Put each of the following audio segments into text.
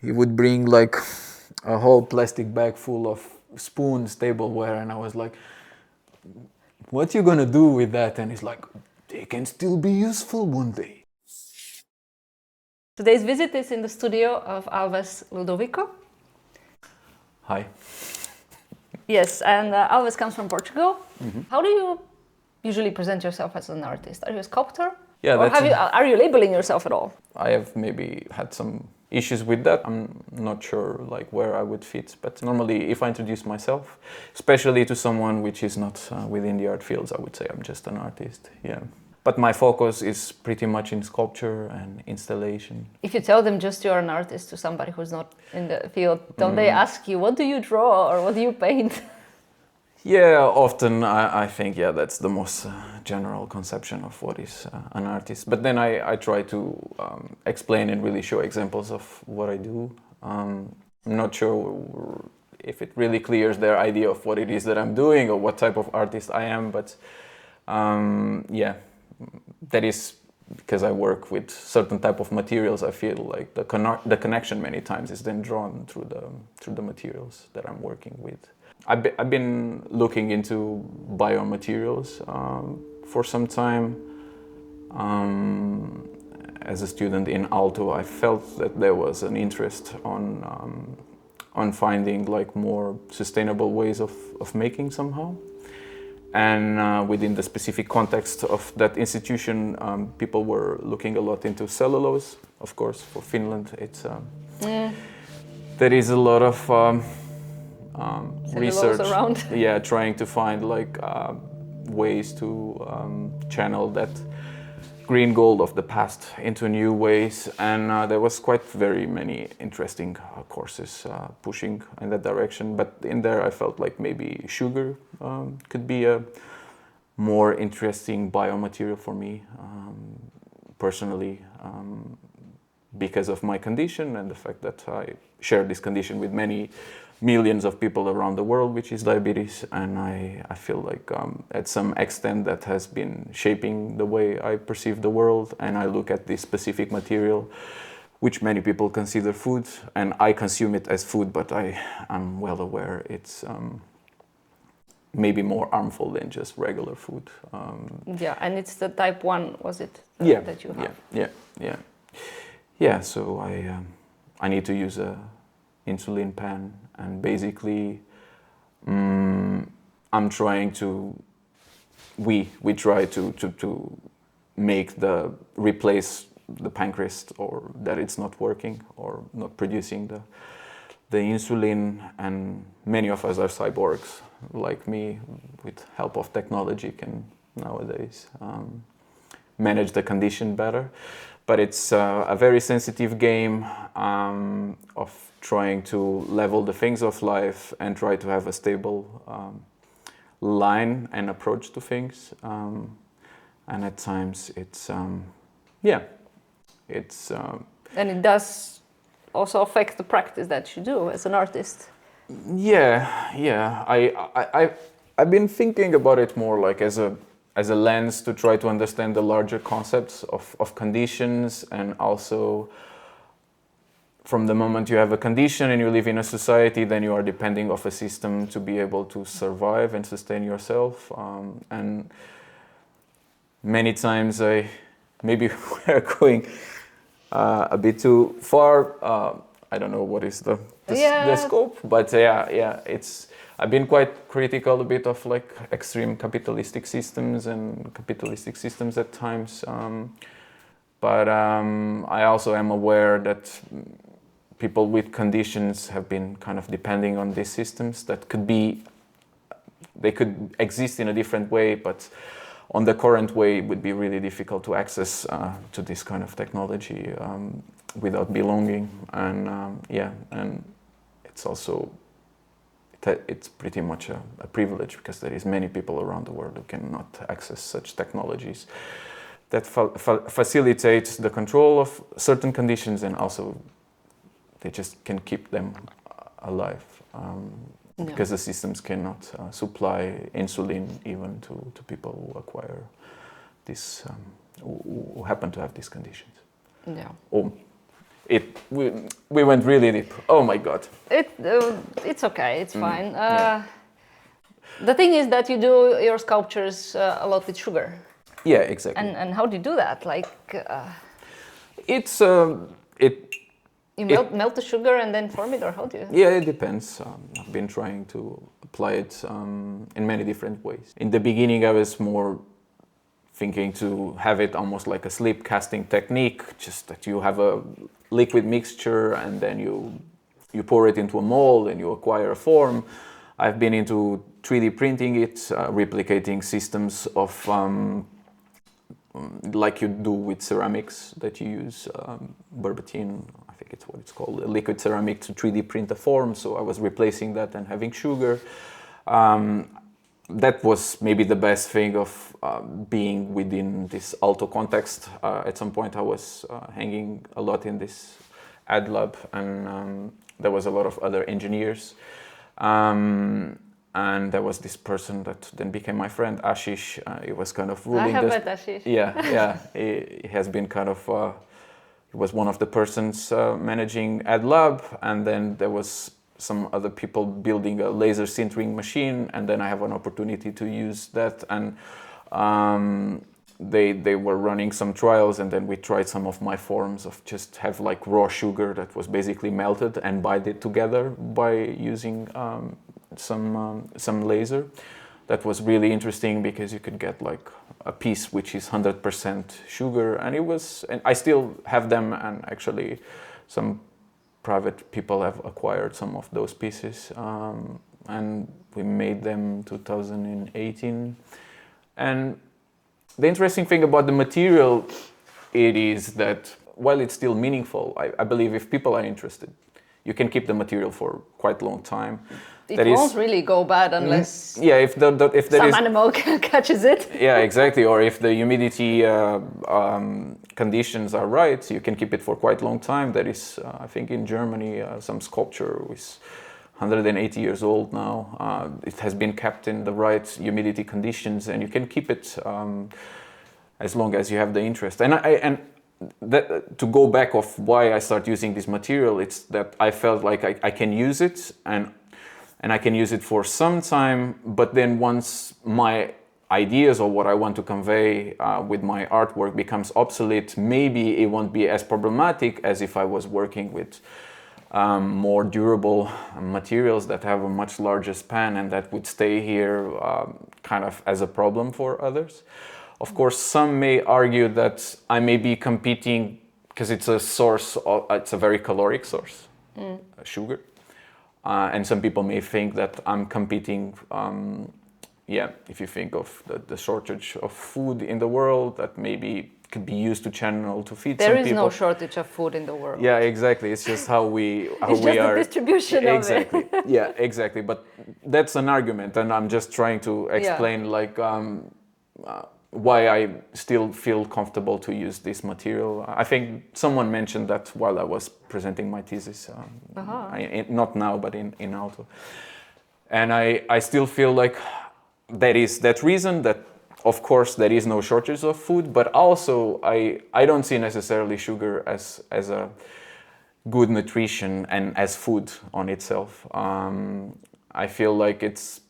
he would bring like a whole plastic bag full of spoons, tableware, and I was like, what you gonna do with that? And he's like, they can still be useful one day. Today's visit is in the studio of Alves Ludovico. Hi. Yes, and Alves comes from Portugal. Mm-hmm. How do you usually present yourself as an artist? Are you a sculptor? Yeah, or are you labeling yourself at all? I have maybe had some issues with that. I'm not sure like where I would fit, but normally if I introduce myself, especially to someone which is not within the art fields, I would say I'm just an artist. Yeah. But my focus is pretty much in sculpture and installation. If you tell them just you're an artist to somebody who's not in the field, don't they ask you, what do you draw or what do you paint? Yeah, often I think, yeah, that's the most general conception of what is an artist. But then I try to explain and really show examples of what I do. I'm not sure if it really clears their idea of what it is that I'm doing or what type of artist I am, but yeah, that is because I work with certain type of materials. I feel like the connection many times is then drawn through the materials that I'm working with. I've been looking into biomaterials for some time. As a student in Aalto, I felt that there was an interest on finding like more sustainable ways of making somehow. And within the specific context of that institution, people were looking a lot into cellulose. Of course, for Finland, it's there is a lot of research around. Yeah, trying to find like ways to channel that green gold of the past into new ways, and there was quite very many interesting courses pushing in that direction. But in there I felt like maybe sugar could be a more interesting biomaterial for me personally, because of my condition and the fact that I share this condition with many millions of people around the world, which is diabetes, and I feel like at some extent that has been shaping the way I perceive the world, and I look at this specific material, which many people consider food, and I consume it as food, but I'm well aware it's maybe more harmful than just regular food. Yeah, and it's the type 1, was it, that you have? Yeah, so I need to use a insulin pen, and basically I'm trying to we try to make replace the pancreas, or that it's not working or not producing the insulin, and many of us are cyborgs like me, with help of technology can nowadays manage the condition better. But it's a very sensitive game of trying to level the things of life and try to have a stable line and approach to things. And at times it's, it's... and it does also affect the practice that you do as an artist. Yeah. I've been thinking about it more like as a lens to try to understand the larger concepts of conditions, and also from the moment you have a condition and you live in a society, then you are depending on a system to be able to survive and sustain yourself. And many times maybe we're going a bit too far. I don't know what is the scope, but I've been quite critical a bit of like extreme capitalistic systems at times. But I also am aware that people with conditions have been kind of depending on these systems that they could exist in a different way, but on the current way it would be really difficult to access to this kind of technology without belonging. And and it's also it's pretty much a privilege, because there is many people around the world who cannot access such technologies that facilitates the control of certain conditions, and also they just can keep them alive, because the systems cannot supply insulin even to people who acquire this, who happen to have these conditions. Yeah. Or we went really deep. Oh my God. It's okay. It's fine. The thing is that you do your sculptures a lot with sugar. Yeah, exactly. And how do you do that? Like, It's you melt the sugar and then form it, or how do you? yeah, it depends. I've been trying to apply it in many different ways. In the beginning, I was more thinking to have it almost like a slip casting technique, just that you have a liquid mixture and then you pour it into a mold and you acquire a form. I've been into 3D printing it, replicating systems of like you do with ceramics that you use Berbertine, I think it's what it's called, a liquid ceramic to 3D print a form. So I was replacing that and having sugar. That was maybe the best thing of being within this Aalto context. At some point I was hanging a lot in this ad lab, and there was a lot of other engineers. And there was this person that then became my friend, Ashish. He was kind of ruling I have met Ashish. Yeah. He has been kind of, he was one of the persons managing ad lab, and then there was some other people building a laser sintering machine, and then I have an opportunity to use that, and they were running some trials, and then we tried some of my forms of just have like raw sugar that was basically melted and bind it together by using some laser. That was really interesting because you could get like a piece which is 100% sugar, and I still have them, and actually some private people have acquired some of those pieces, and we made them 2018. And the interesting thing about the material, it is that while it's still meaningful, I believe if people are interested, you can keep the material for quite a long time. It won't really go bad unless if there some animal catches it. Yeah, exactly. Or if the humidity conditions are right, you can keep it for quite a long time. There is, I think, in Germany, some sculpture is 180 years old now. It has been kept in the right humidity conditions, and you can keep it as long as you have the interest. And that, to go back of why I start using this material, it's that I felt like I can use it, and I can use it for some time, but then once my ideas or what I want to convey with my artwork becomes obsolete, maybe it won't be as problematic as if I was working with more durable materials that have a much larger span and that would stay here kind of as a problem for others. Of course, some may argue that I may be competing because it's a source, it's a very caloric source, sugar. And some people may think that I'm competing, if you think of the shortage of food in the world, that maybe could be used to channel to feed some people. There is no shortage of food in the world. Yeah, exactly. It's just how we it's just are. The distribution exactly. of it. Yeah, exactly. But that's an argument, and I'm just trying to explain why I still feel comfortable to use this material. I think someone mentioned that while I was presenting my thesis, not now, but in Aalto. And I still feel like there is that reason that, of course, there is no shortage of food, but also I don't see necessarily sugar as a good nutrition and as food on itself. I feel like it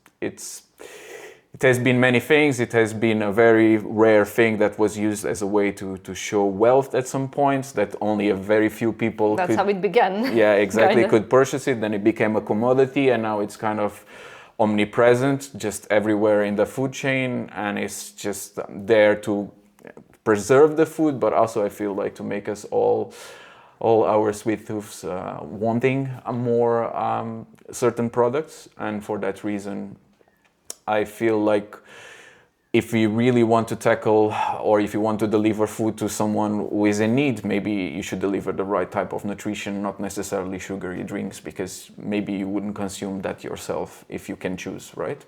has been many things. It has been a very rare thing that was used as a way to show wealth at some points, that only a very few people That's how it began. Yeah, exactly. Kinda. Could purchase it. Then it became a commodity, and now it's kind of omnipresent, just everywhere in the food chain, and it's just there to preserve the food, but also I feel like to make us all our sweet tooths wanting more certain products, and for that reason I feel like if we really want to tackle, or if you want to deliver food to someone who is in need, maybe you should deliver the right type of nutrition, not necessarily sugary drinks, because maybe you wouldn't consume that yourself if you can choose, right?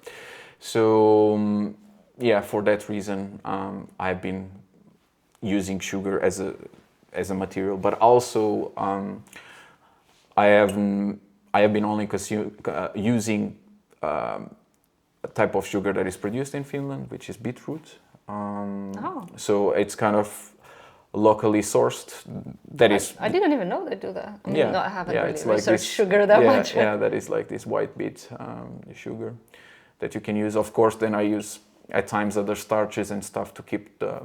So for that reason, I've been using sugar as a material, but also I have been only using a type of sugar that is produced in Finland, which is beetroot. So it's kind of locally sourced. That is, I didn't even know they do that. I mean, yeah, no, I haven't yeah, really it's like researched this, sugar that yeah, much. yeah, that is like this white beet sugar that you can use. Of course, then I use at times other starches and stuff to keep the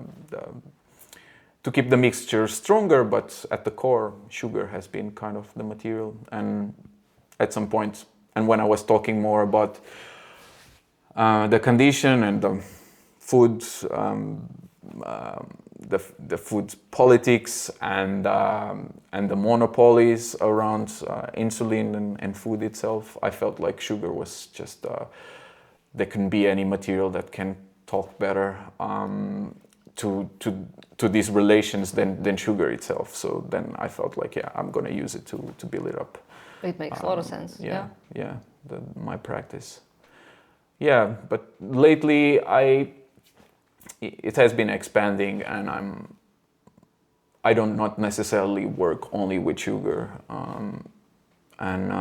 mixture stronger, but at the core, sugar has been kind of the material. And at some point, and when I was talking more about the condition and the food, the food politics and the monopolies around insulin and food itself, I felt like sugar was just there can be any material that can talk better to these relations than sugar itself. So then I felt like, yeah, I'm gonna use it to build it up. It makes a lot of sense. Yeah, my practice. Yeah, but lately it has been expanding, and I don't not necessarily work only with sugar, and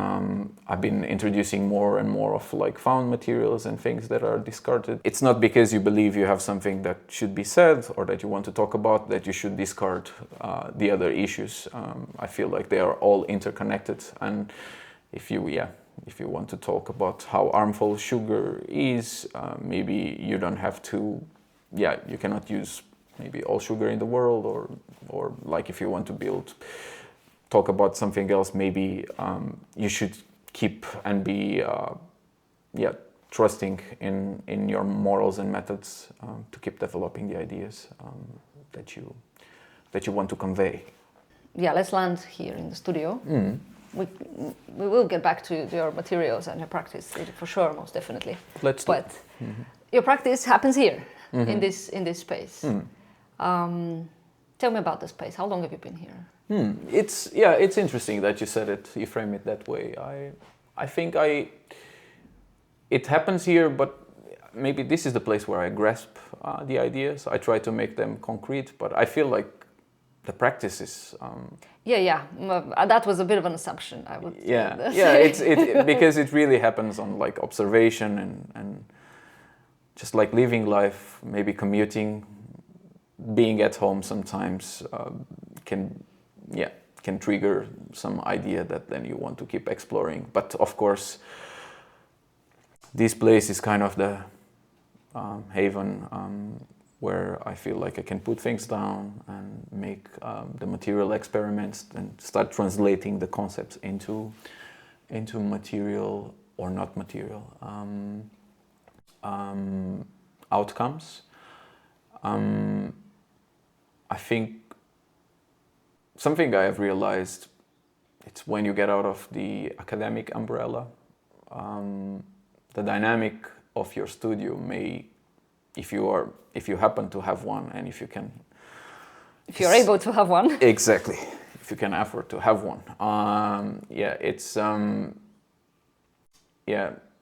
I've been introducing more and more of like found materials and things that are discarded. It's not because you believe you have something that should be said or that you want to talk about that you should discard the other issues. I feel like they are all interconnected, and if you want to talk about how harmful sugar is, maybe you don't have to. Yeah, you cannot use maybe all sugar in the world, or like if you want to talk about something else, maybe you should keep and be trusting in your morals and methods to keep developing the ideas that you want to convey. Yeah, let's land here in the studio. We will get back to your materials and your practice for sure, most definitely. But your practice happens here in this space. Tell me about the space. How long have you been here? It's interesting that you said it. You frame it that way. I think it happens here, but maybe this is the place where I grasp the ideas. I try to make them concrete, but I feel like the practice is. That was a bit of an assumption, I would. It's because it really happens on like observation and just like living life, maybe commuting, being at home sometimes can trigger some idea that then you want to keep exploring. But of course, this place is kind of the haven where I feel like I can put things down and make the material experiments and start translating the concepts into material or not material outcomes. I think something I have realized, it's when you get out of the academic umbrella, the dynamic of your studio may, if you happen to have one, and if you're able to have one. Exactly. If you can afford to have one.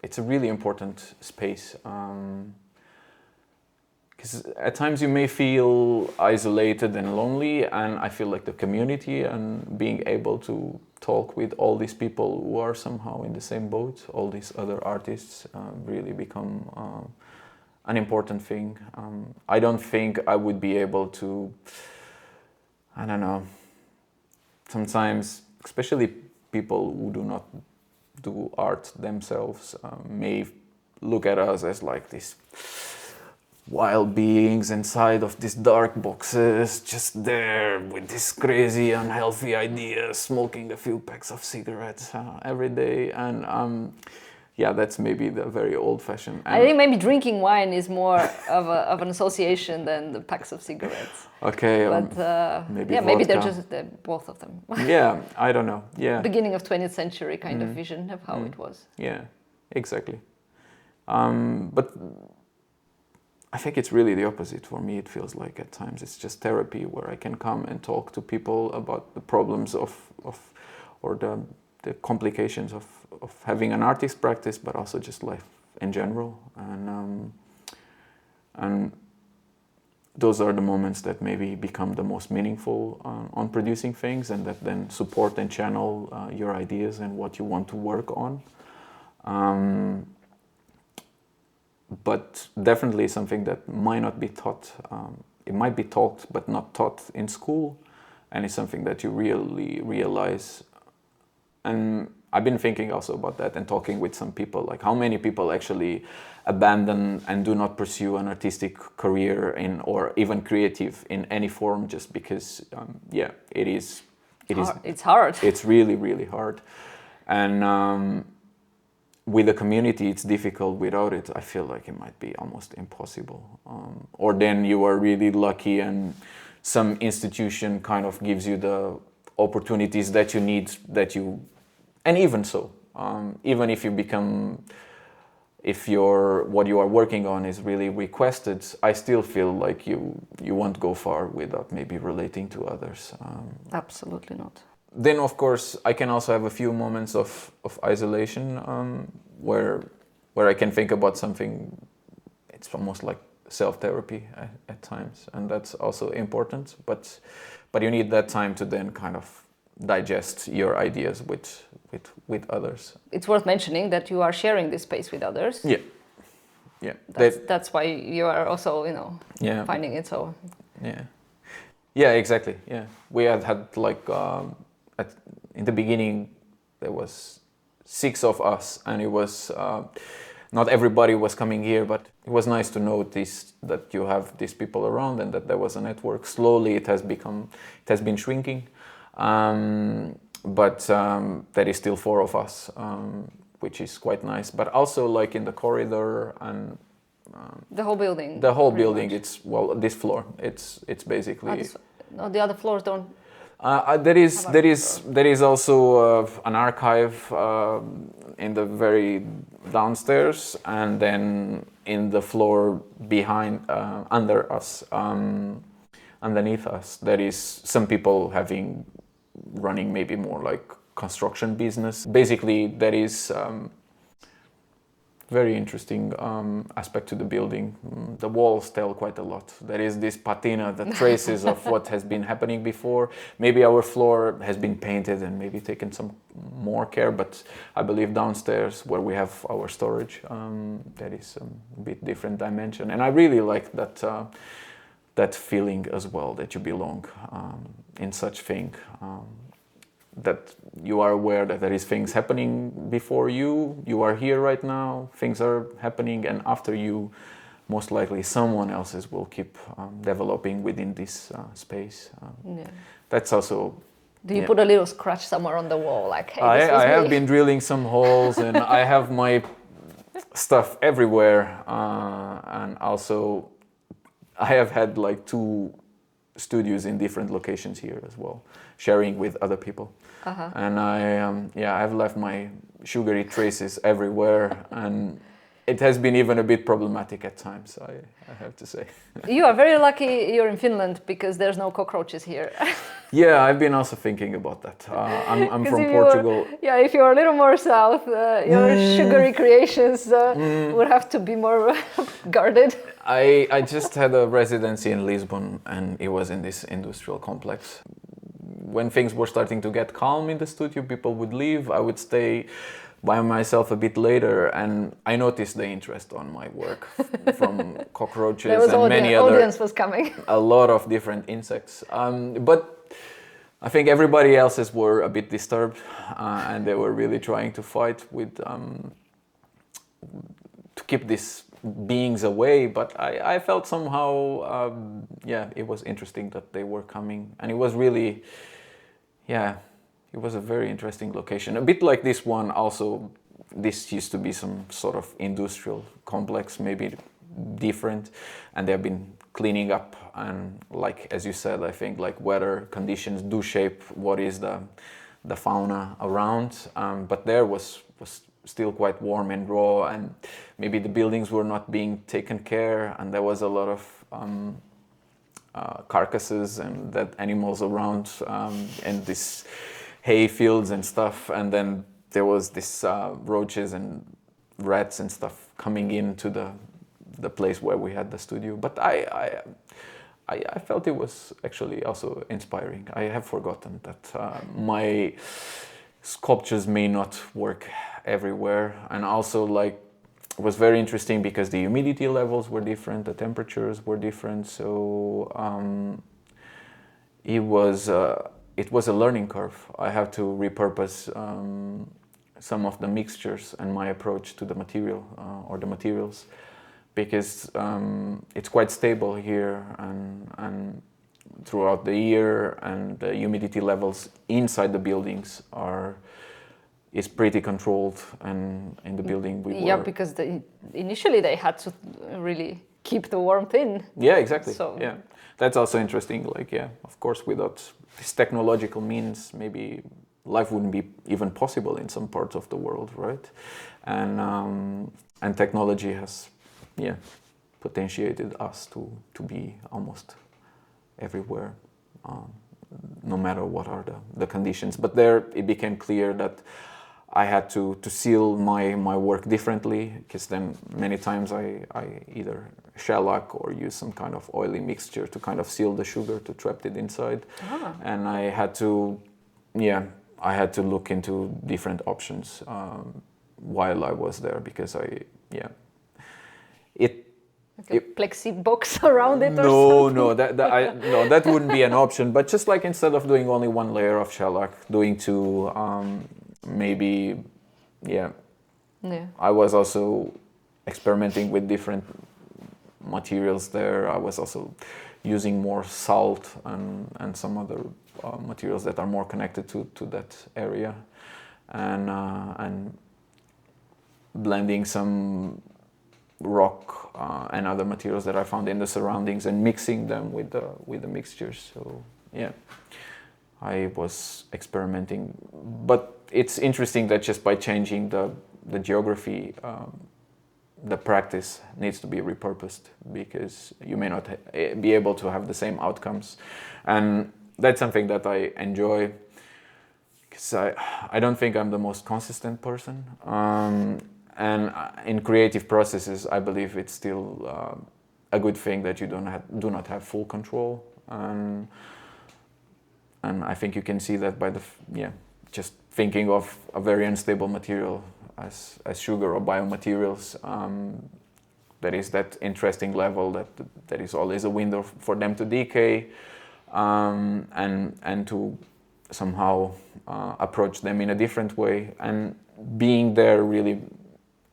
It's a really important space. Because at times you may feel isolated and lonely, and I feel like the community and being able to talk with all these people who are somehow in the same boat, all these other artists, really become an important thing. I don't think I would be able to, I don't know, sometimes, especially people who do not do art themselves, may look at us as like these wild beings inside of these dark boxes, just there with these crazy, unhealthy ideas, smoking a few packs of cigarettes every day. And that's maybe the very old-fashioned. I think maybe drinking wine is more of an association than the packs of cigarettes. Okay, but maybe they're just both of them. Yeah, I don't know. Yeah, beginning of 20th century kind of vision of how it was. Yeah, exactly. But I think it's really the opposite for me. It feels like at times it's just therapy where I can come and talk to people about the problems or the complications of having an artist practice, but also just life in general. And those are the moments that maybe become the most meaningful on producing things, and that then support and channel your ideas and what you want to work on. But definitely something that might not be taught it might be taught but not taught in school, and it's something that you really realize. And I've been thinking also about that and talking with some people, like how many people actually abandon and do not pursue an artistic career in, or even creative in any form, just because it's hard. It's really, really hard. And with the community, it's difficult. Without it, I feel like it might be almost impossible. Or then you are really lucky and some institution kind of gives you the opportunities that you need, and even so, even if you become, if what you are working on is really requested, I still feel like you won't go far without maybe relating to others. Absolutely not. Then, of course, I can also have a few moments of isolation where I can think about something. It's almost like self-therapy at times, and that's also important. But you need that time to then kind of digest your ideas with others. It's worth mentioning that you are sharing this space with others. Yeah. That's why you are also, finding it so. Yeah, exactly. Yeah, we had like in the beginning there was 6 of us, and it was not everybody was coming here, but it was nice to notice that you have these people around and that there was a network. Slowly it has been shrinking. But there is still 4 of us, which is quite nice. But also, like in the corridor and the whole building. The whole building. Much. It's this floor. It's basically. No, the other floors don't. There is also an archive in the very downstairs, and then in the floor behind, under us, underneath us, there is some people running maybe more like construction business. Basically, there is very interesting aspect to the building. The walls tell quite a lot. There is this patina, the traces of what has been happening before. Maybe our floor has been painted and maybe taken some more care, but I believe downstairs where we have our storage, there is a bit different dimension. And I really like that feeling as well, that you belong in such thing, that you are aware that there is things happening before you are here right now, things are happening, and after you, most likely someone else's will keep developing within this space. That's also... Do you put a little scratch somewhere on the wall, like, hey, I have been drilling some holes, and I have my stuff everywhere, and also I have had like 2 studios in different locations here as well, sharing with other people. And I have left my sugary traces everywhere, and it has been even a bit problematic at times, I have to say. You are very lucky you're in Finland, because there's no cockroaches here. Yeah, I've been also thinking about that. I'm from Portugal. If you're a little more south, your sugary creations would have to be more guarded. I just had a residency in Lisbon, and it was in this industrial complex. When things were starting to get calm in the studio, people would leave. I would stay by myself a bit later, and I noticed the interest on my work from cockroaches and many other. Audience was coming. A lot of different insects, but I think everybody else's were a bit disturbed, and they were really trying to fight with to keep these beings away. But I felt somehow, it was interesting that they were coming, and it was really, it was a very interesting location. A bit like this one also. This used to be some sort of industrial complex, maybe different, and they've been cleaning up, and like as you said, I think like weather conditions do shape what is the fauna around, but there was still quite warm and raw, and maybe the buildings were not being taken care, and there was a lot of carcasses and dead animals around, and this hay fields and stuff, and then there was this roaches and rats and stuff coming into the place where we had the studio. But I felt it was actually also inspiring. I have forgotten that my sculptures may not work everywhere, and also like was very interesting because the humidity levels were different, the temperatures were different. So it was a learning curve. I had to repurpose some of the mixtures and my approach to the material or the materials, because it's quite stable here and throughout the year, and the humidity levels inside the buildings is pretty controlled, and in the building because initially they had to really keep the warmth in. Yeah, exactly. So yeah, that's also interesting. Like, yeah, of course, without these technological means, maybe life wouldn't be even possible in some parts of the world, right? And technology has, potentiated us to be almost everywhere, no matter what are the conditions. But there it became clear that I had to seal my work differently, because then many times I either shellac or use some kind of oily mixture to kind of seal the sugar, to trap it inside. And I had to look into different options while I was there, because a plexi box around it or something? No, that wouldn't be an option. But just like, instead of doing only one layer of shellac, doing two, maybe, I was also experimenting with different materials there. I was also using more salt and some other materials that are more connected to that area, and blending some rock and other materials that I found in the surroundings, and mixing them with the mixtures. So I was experimenting, but it's interesting that just by changing the geography, the practice needs to be repurposed, because you may not be able to have the same outcomes. And that's something that I enjoy, because I don't think I'm the most consistent person. And in creative processes, I believe it's still a good thing that you do not have full control. And I think you can see that by just thinking of a very unstable material as sugar or biomaterials. There is that interesting level that is always a window for them to decay, and to somehow approach them in a different way. And being there really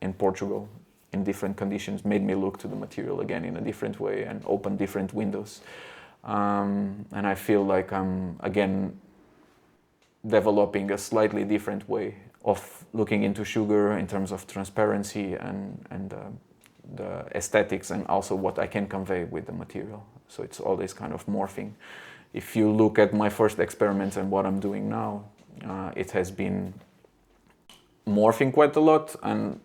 in Portugal in different conditions made me look to the material again in a different way and open different windows. And I feel like I'm again developing a slightly different way of looking into sugar in terms of transparency and the aesthetics, and also what I can convey with the material. So it's always kind of morphing. If you look at my first experiments and what I'm doing now, it has been morphing quite a lot, and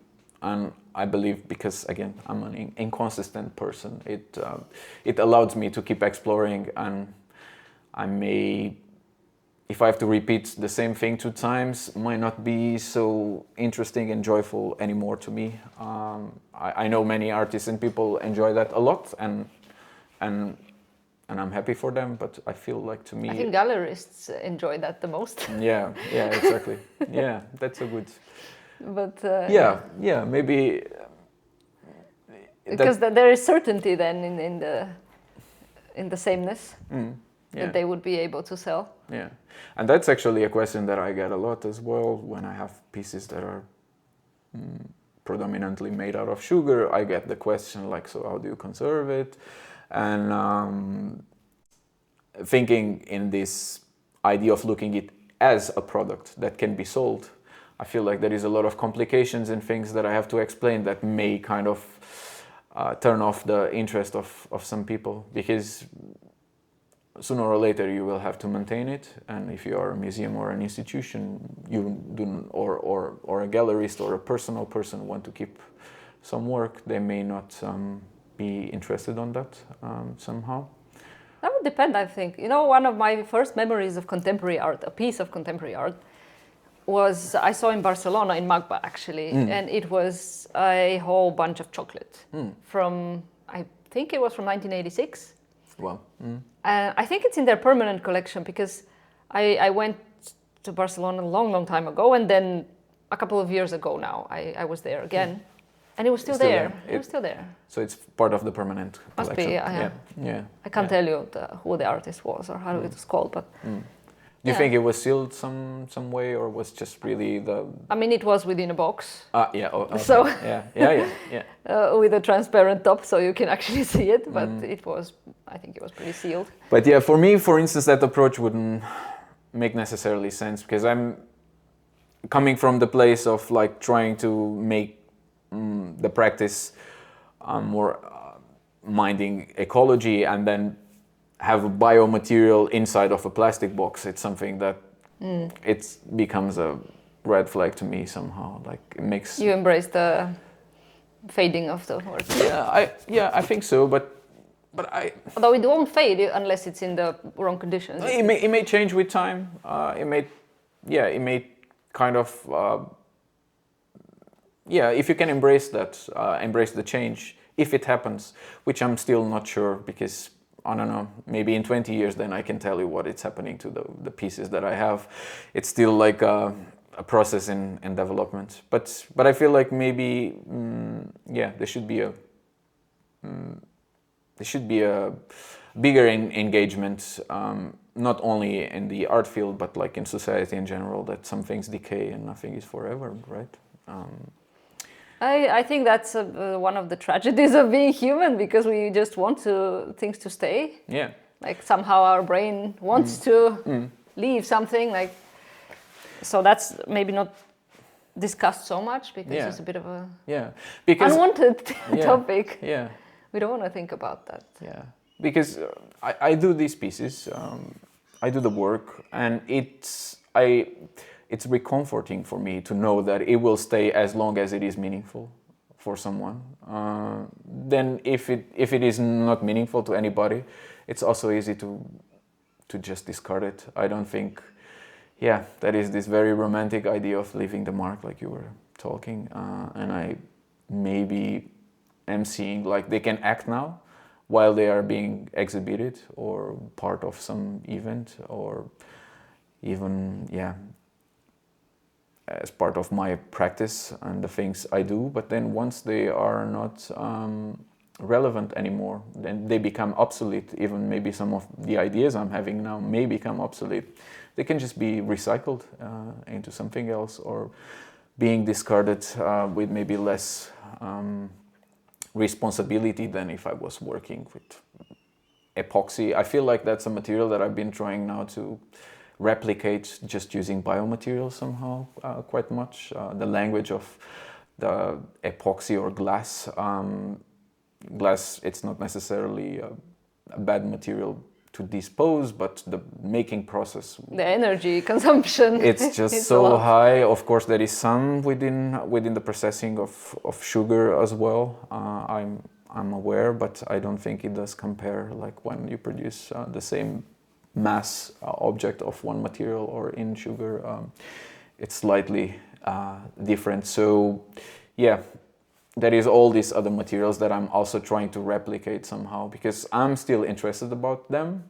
I believe, because again I'm an inconsistent person, it allows me to keep exploring, and I may, if I have to repeat the same thing 2 times, might not be so interesting and joyful anymore to me. I know many artists and people enjoy that a lot, and I'm happy for them, but I feel like, to me, I think gallerists enjoy that the most. Yeah, exactly. Yeah, that's a good. But maybe because there is certainty then in the sameness that they would be able to sell. Yeah, and that's actually a question that I get a lot as well when I have pieces that are predominantly made out of sugar. I get the question like, so how do you conserve it? And thinking in this idea of looking it as a product that can be sold, I feel like there is a lot of complications and things that I have to explain that may kind of turn off the interest of some people, because sooner or later you will have to maintain it. And if you are a museum or an institution, or a gallerist or a personal person want to keep some work, they may not be interested on that somehow. That would depend, I think. One of my first memories of contemporary art, a piece of contemporary art, was I saw in Barcelona, in Magba actually, and it was a whole bunch of chocolate from, I think it was from 1986. Wow. I think it's in their permanent collection, because I went to Barcelona a long, long time ago, and then a couple of years ago now I was there again. And it was still there. It was still there. So it's part of the permanent Must collection. be, yeah. Yeah. I can't tell you who the artist was or how it was called, but... Do you think it was sealed some way, or was just really the... I mean, it was within a box. Yeah. Oh, okay. So Yeah. With a transparent top, so you can actually see it. But I think it was pretty sealed. But yeah, for me, for instance, that approach wouldn't make necessarily sense, because I'm coming from the place of like trying to make the practice more minding ecology, and then have a biomaterial inside of a plastic box. It's something that it becomes a red flag to me somehow. Like it makes you embrace the fading of the work. I think so, but although it won't fade unless it's in the wrong conditions. It may change with time. It may kind of if you can embrace that, embrace the change if it happens, which I'm still not sure, because I don't know, maybe in 20 years then I can tell you what is happening to the pieces that I have. It's still like a process in development, but I feel like maybe there should be a bigger engagement, not only in the art field but like in society in general, that some things decay and nothing is forever, right? I think that's one of the tragedies of being human, because we just want things to stay. Yeah. Like somehow our brain wants to leave something, like, so that's maybe not discussed so much, because it's a bit of a unwanted topic. Yeah. We don't want to think about that. Yeah. Because I do these pieces, I do the work, and it's recomforting for me to know that it will stay as long as it is meaningful for someone. Then if it is not meaningful to anybody, it's also easy to just discard it. I don't think, that is this very romantic idea of leaving the mark, like you were talking, and I maybe am seeing like they can act now while they are being exhibited or part of some event, or even as part of my practice and the things I do. But then once they are not relevant anymore, then they become obsolete. Even maybe some of the ideas I'm having now may become obsolete. They can just be recycled into something else, or being discarded with maybe less responsibility than if I was working with epoxy. I feel like that's a material that I've been trying now to replicate, just using biomaterials somehow quite much. The language of the epoxy or glass. Glass, it's not necessarily a bad material to dispose, but the making process, the energy consumption, it's just so high. Of course, there is some within the processing of sugar as well. I'm aware, but I don't think it does compare like when you produce the same mass object of one material, or in sugar, it's slightly different. So there is all these other materials that I'm also trying to replicate somehow, because I'm still interested about them,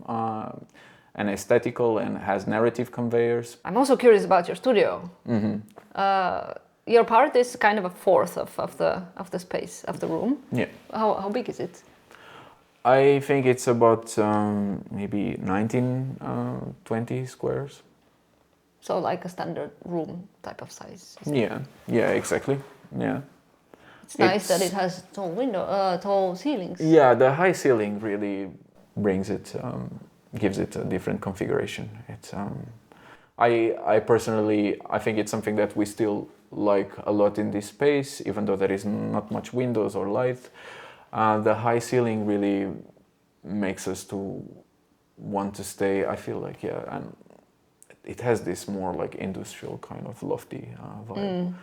and aesthetical, and has narrative conveyors. I'm also curious about your studio. Your part is kind of a fourth of the space of the room. Yeah. How big is it? I think it's about maybe 19-20 squares. So like a standard room type of size. Yeah, exactly. Yeah. It's nice that it has tall ceilings. Yeah, the high ceiling really brings it, gives it a different configuration. It's I personally, I think it's something that we still like a lot in this space, even though there is not much windows or light. The high ceiling really makes us to want to stay. I feel like, and it has this more like industrial kind of lofty vibe.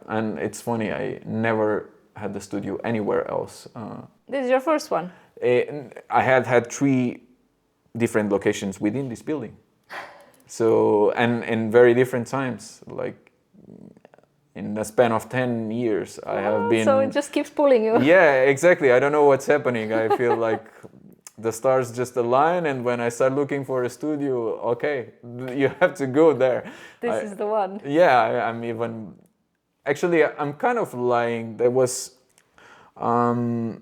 And it's funny, I never had the studio anywhere else. This is your first one? I had 3 different locations within this building. So, and in very different times, like in the span of 10 years, I have been... So it just keeps pulling you. Yeah, exactly. I don't know what's happening. I feel like the stars just align, and when I start looking for a studio, okay, you have to go there. This is the one. Yeah, I'm even Actually, I'm kind of lying. There was my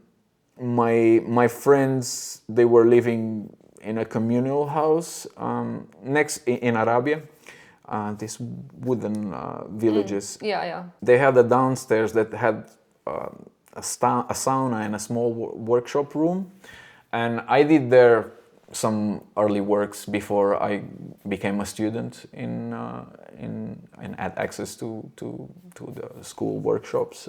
friends. They were living in a communal house next in Arabia. These wooden villages. Yeah, yeah. They had a downstairs that had a sauna and a small workshop room, and I did there some early works before I became a student and had access to the school workshops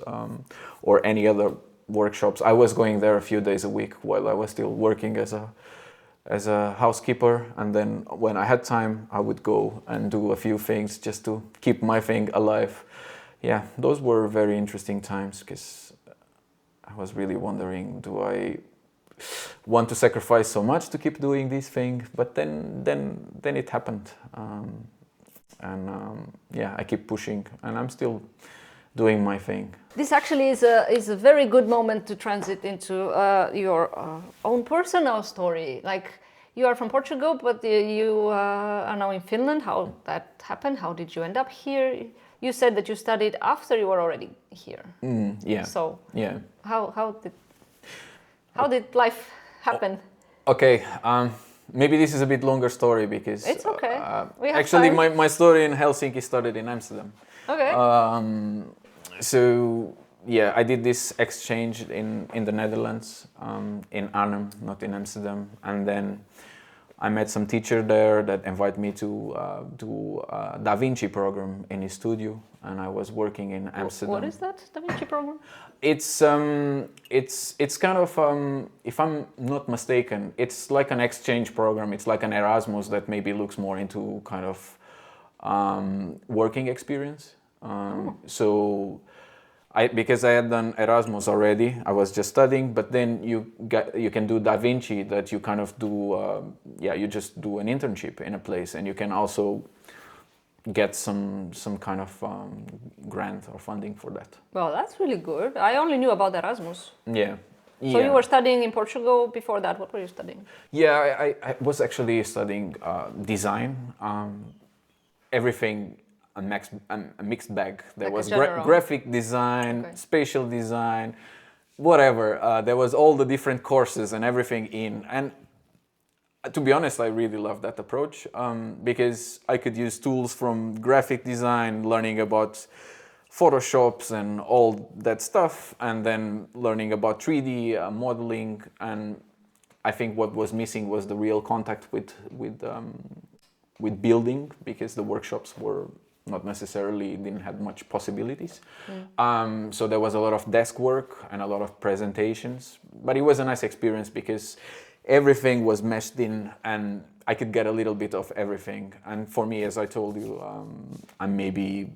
or any other workshops. I was going there a few days a week while I was still working as a housekeeper, and then when I had time I would go and do a few things just to keep my thing alive. Yeah, those were very interesting times because I was really wondering, do I want to sacrifice so much to keep doing this thing? But then it happened, yeah, I keep pushing, and I'm still doing my thing. This actually is a very good moment to transit into your own personal story. Like, you are from Portugal, but you are now in Finland. How that happened? How did you end up here? You said that you studied after you were already here. Yeah. So yeah. How did life happen? Okay. Maybe this is a bit longer story because it's okay. We have actually time. my story in Helsinki started in Amsterdam. Okay. So yeah, I did this exchange in the Netherlands, in Arnhem, not in Amsterdam, and then I met some teacher there that invited me to do a Da Vinci program in his studio, and I was working in Amsterdam. What is that Da Vinci program? It's kind of if I'm not mistaken, it's like an exchange program. It's like an Erasmus that maybe looks more into kind of working experience. So because I had done Erasmus already, I was just studying, but then you can do Da Vinci, that you kind of do you just do an internship in a place, and you can also get some kind of grant or funding for that. Well, that's really good. I only knew about Erasmus. Yeah. So you were studying in Portugal before that. What were you studying? Yeah, I was actually studying design. Everything a mixed bag. There Like was graphic design, spatial design, whatever. There was all the different courses and everything in. And to be honest, I really love that approach because I could use tools from graphic design, learning about Photoshops and all that stuff, and then learning about 3D modeling. And I think what was missing was the real contact with building, because the workshops were not necessarily, didn't have much possibilities. So there was a lot of desk work and a lot of presentations, but it was a nice experience because everything was meshed in and I could get a little bit of everything. And for me, as I told you, I maybe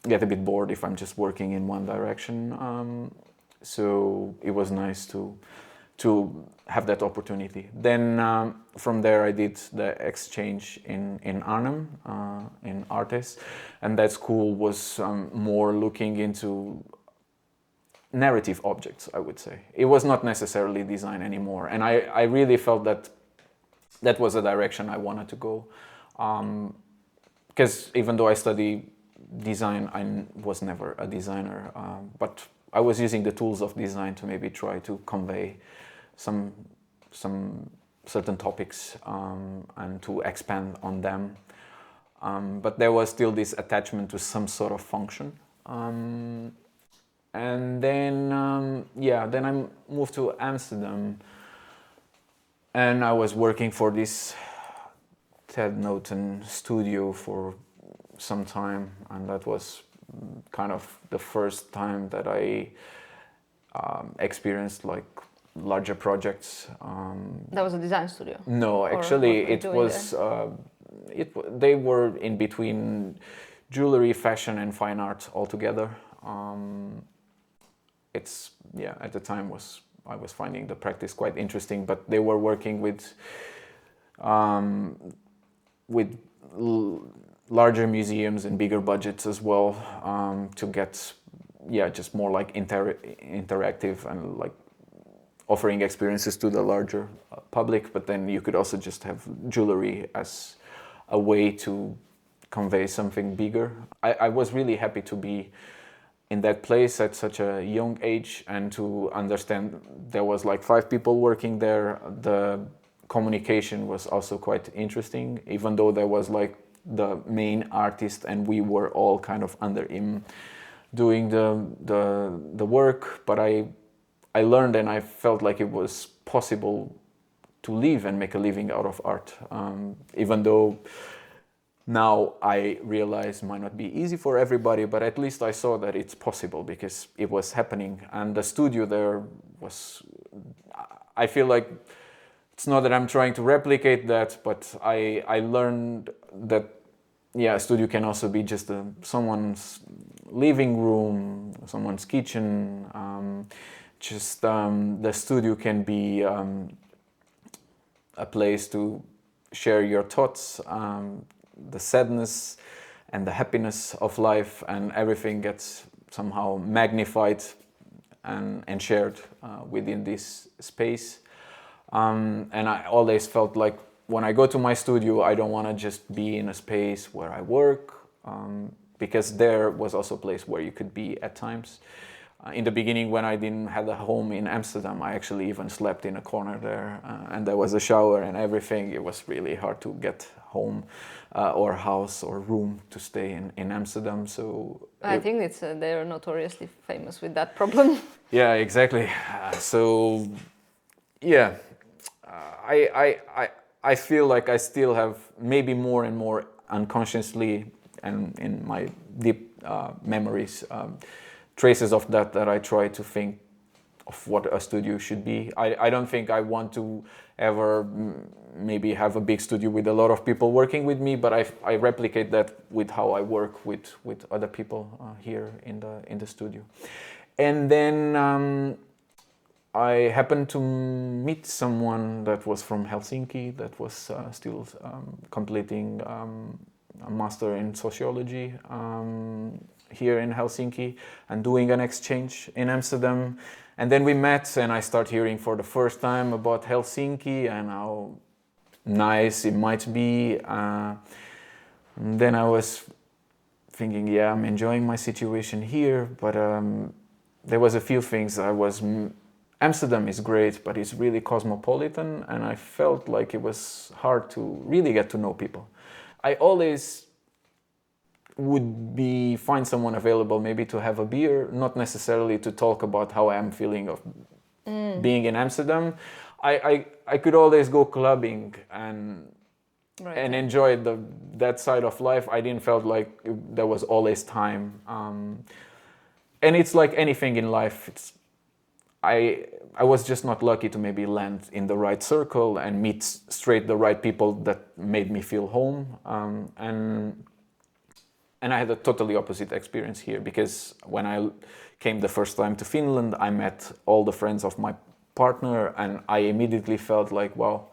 get a bit bored if I'm just working in one direction. So it was nice to have that opportunity. Then from there I did the exchange in Arnhem, in Artes, and that school was more looking into narrative objects, I would say. It was not necessarily design anymore, and I really felt that was a direction I wanted to go, because even though I study design, I was never a designer, but I was using the tools of design to maybe try to convey some certain topics and to expand on them, but there was still this attachment to some sort of function. And then then I moved to Amsterdam, and I was working for this Ted Norton studio for some time, and that was kind of the first time that I experienced like larger projects. That was a design studio? No, actually it was they were in between jewelry, fashion and fine art altogether. At the time I was finding the practice quite interesting, but they were working with larger museums and bigger budgets as well, to get just more like interactive and like offering experiences to the larger public. But then you could also just have jewelry as a way to convey something bigger. I was really happy to be in that place at such a young age, and to understand there was like 5 people working there. The communication was also quite interesting, even though there was like the main artist and we were all kind of under him doing the work. But I learned, and I felt like it was possible to live and make a living out of art, even though now I realize might not be easy for everybody, but at least I saw that it's possible because it was happening. And the studio there was, I feel like it's not that I'm trying to replicate that, but I learned that, yeah, a studio can also be just someone's living room, someone's kitchen. The studio can be a place to share your thoughts, the sadness and the happiness of life, and everything gets somehow magnified and shared within this space. And I always felt like when I go to my studio, I don't want to just be in a space where I work, because there was also a place where you could be at times. In the beginning, when I didn't have a home in Amsterdam, I actually even slept in a corner there, and there was a shower and everything. It was really hard to get home or house or room to stay in Amsterdam. So I think they're notoriously famous with that problem. Yeah, exactly. So yeah, I feel like I still have maybe more and more unconsciously and in my deep memories traces of that I try to think of what a studio should be. I don't think I want to ever maybe have a big studio with a lot of people working with me, but I replicate that with how I work with other people here in the studio. And then I happened to meet someone that was from Helsinki that was still completing a master in sociology here in Helsinki and doing an exchange in Amsterdam. And then we met, and I start hearing for the first time about Helsinki and how nice it might be. Then I was thinking, yeah, I'm enjoying my situation here, but there was a few things Amsterdam is great, but it's really cosmopolitan, and I felt like it was hard to really get to know people. I always would find someone available maybe to have a beer, not necessarily to talk about how I'm feeling of being in Amsterdam. I could always go clubbing and enjoy that side of life. I didn't felt like there was always time. And it's like anything in life. I was just not lucky to maybe land in the right circle and meet straight the right people that made me feel home. And I had a totally opposite experience here, because when I came the first time to Finland, I met all the friends of my partner, and I immediately felt like, wow,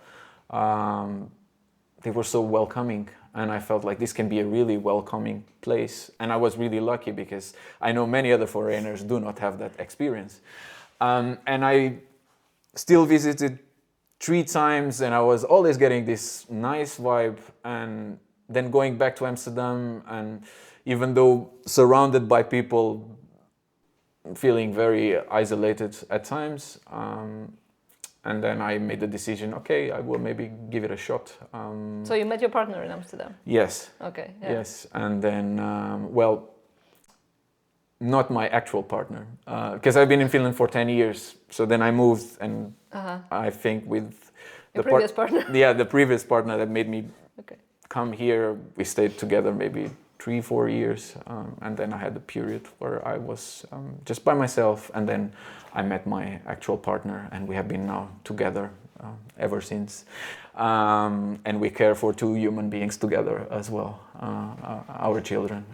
they were so welcoming. And I felt like this can be a really welcoming place. And I was really lucky, because I know many other foreigners do not have that experience. And I still visited 3 times, and I was always getting this nice vibe. And then going back to Amsterdam, and even though surrounded by people, feeling very isolated at times. And then I made the decision, okay, I will maybe give it a shot. So you met your partner in Amsterdam? Yes. Okay. Yeah. Yes. And then, not my actual partner, because I've been in Finland for 10 years. So then I moved, and I think with the previous partner. Yeah, the previous partner that made me come here, we stayed together maybe 3-4 years, and then I had a period where I was just by myself, and then I met my actual partner, and we have been now together ever since. And we care for 2 human beings together as well, our children.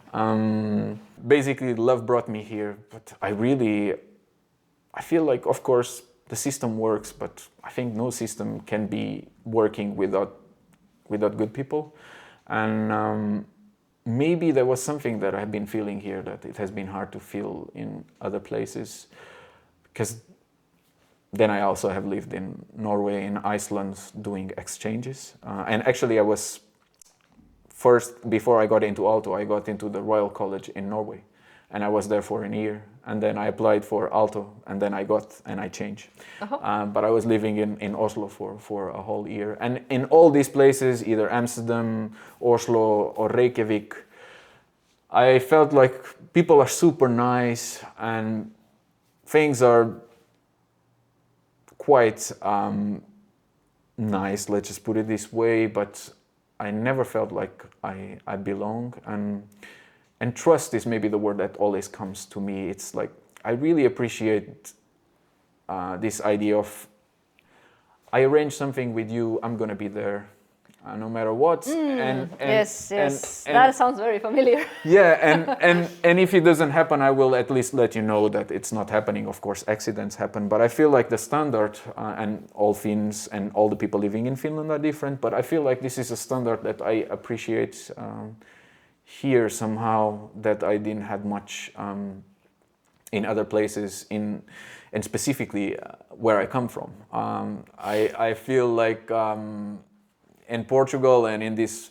Basically, love brought me here, but I feel like, of course, the system works, but I think no system can be working without good people. And maybe there was something that I've been feeling here that it has been hard to feel in other places, because then I also have lived in Norway, in Iceland, doing exchanges. And actually I was first, before I got into Aalto, I got into the Royal College in Norway. and I was there for a year, and then I applied for Aalto, and then I changed. But I was living in Oslo for a whole year, and in all these places, either Amsterdam, Oslo, or Reykjavik, I felt like people are super nice and things are quite nice, let's just put it this way, but I never felt like I belong, and trust is maybe the word that always comes to me. It's like I really appreciate this idea of I arrange something with you, I'm gonna be there no matter what. Yes, that sounds very familiar. Yeah, and if it doesn't happen, I will at least let you know that it's not happening. Of course, accidents happen, but I feel like the standard, and all Finns and all the people living in Finland are different, but I feel like this is a standard that I appreciate here somehow that I didn't have much in other places, and specifically where I come from. I feel like in Portugal and in this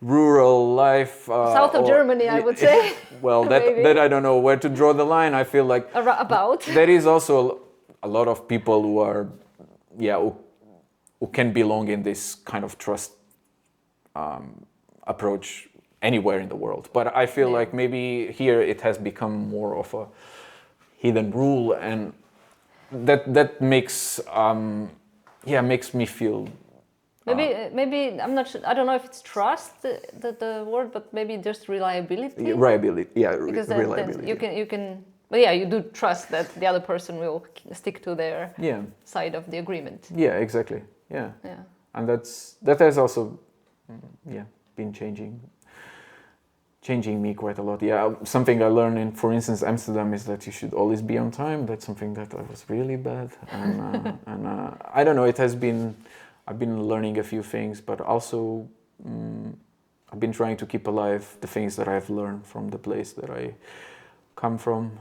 rural life, south of Germany, I would say. Well, that I don't know where to draw the line. I feel like about there is also a lot of people who are, who can belong in this kind of trust approach anywhere in the world. But I feel like maybe here it has become more of a hidden rule, and that makes makes me feel. Maybe I'm not sure. I don't know if it's trust the word, but maybe just reliability. Reliability, because reliability. You can. But yeah, you do trust that the other person will stick to their side of the agreement. Yeah, exactly. Yeah. And that has also, been changing me quite a lot. Yeah, something I learned in, for instance, Amsterdam is that you should always be on time. That's something that I was really bad, and I don't know. I've been learning a few things, but also I've been trying to keep alive the things that I've learned from the place that I come from.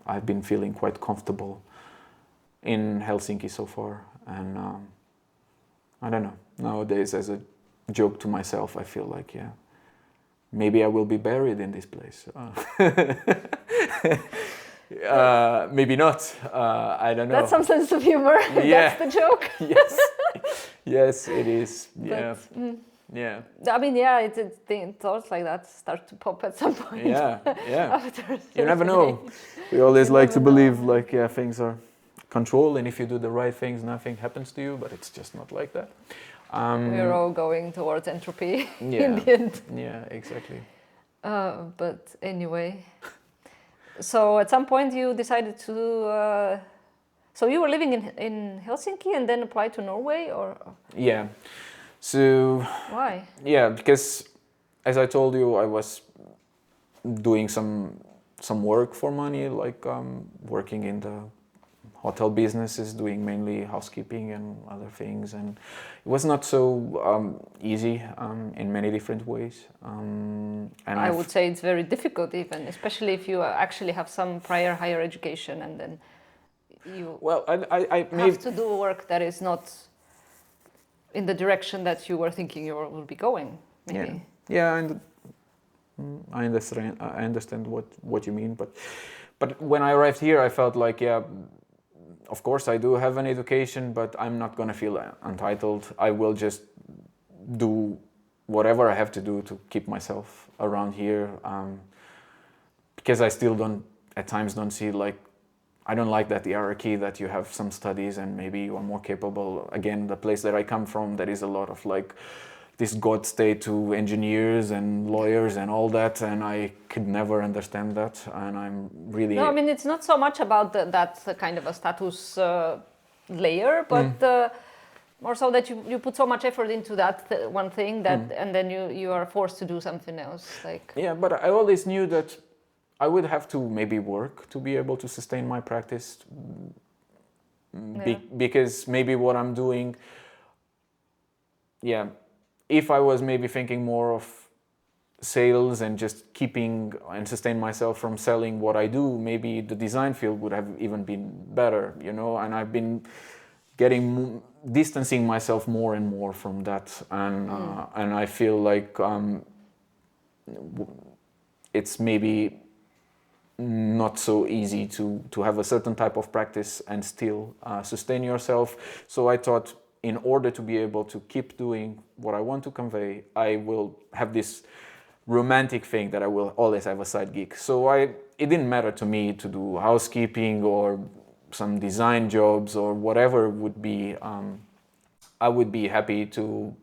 I've been feeling quite comfortable in Helsinki so far, and I don't know. Nowadays, as a joke to myself, I feel like, maybe I will be buried in this place. Maybe not. I don't know. That's some sense of humor. Yeah. That's the joke. Yes, it is. Yeah. But, yeah. I mean, thoughts like that start to pop at some point. Yeah. After You never know. We always like to believe like things are controlled, and if you do the right things, nothing happens to you. But it's just not like that. We're all going towards entropy in the end. Yeah, exactly. But anyway, so at some point you decided to. So you were living in Helsinki and then applied to Norway, or? Yeah. So. Why? Yeah, because as I told you, I was doing some work for money, like working in the hotel businesses, doing mainly housekeeping and other things, and it was not so easy in many different ways. And I would say it's very difficult, even, especially if you actually have some prior higher education, and then you I have to do work that is not in the direction that you were thinking you will be going. Maybe. Yeah, and I understand what you mean, but when I arrived here, I felt like of course, I do have an education, but I'm not going to feel entitled. I will just do whatever I have to do to keep myself around here, because I still at times don't see, like, I don't like that hierarchy that you have some studies and maybe you are more capable. Again, the place that I come from, there is a lot of like this God state to engineers and lawyers and all that, and I could never understand that, and I'm really... No, I mean, it's not so much about that kind of a status layer, but more so that you put so much effort into that one thing that, and then you are forced to do something else. Like. Yeah, but I always knew that I would have to maybe work to be able to sustain my practice, because maybe what I'm doing, if I was maybe thinking more of sales and just keeping and sustain myself from selling what I do, maybe the design field would have even been better, and I've been distancing myself more and more from that, and I feel like it's maybe not so easy to have a certain type of practice and still sustain yourself. So I thought, in order to be able to keep doing what I want to convey, I will have this romantic thing that I will always have a side gig. So it didn't matter to me to do housekeeping or some design jobs or whatever would be. I would be happy to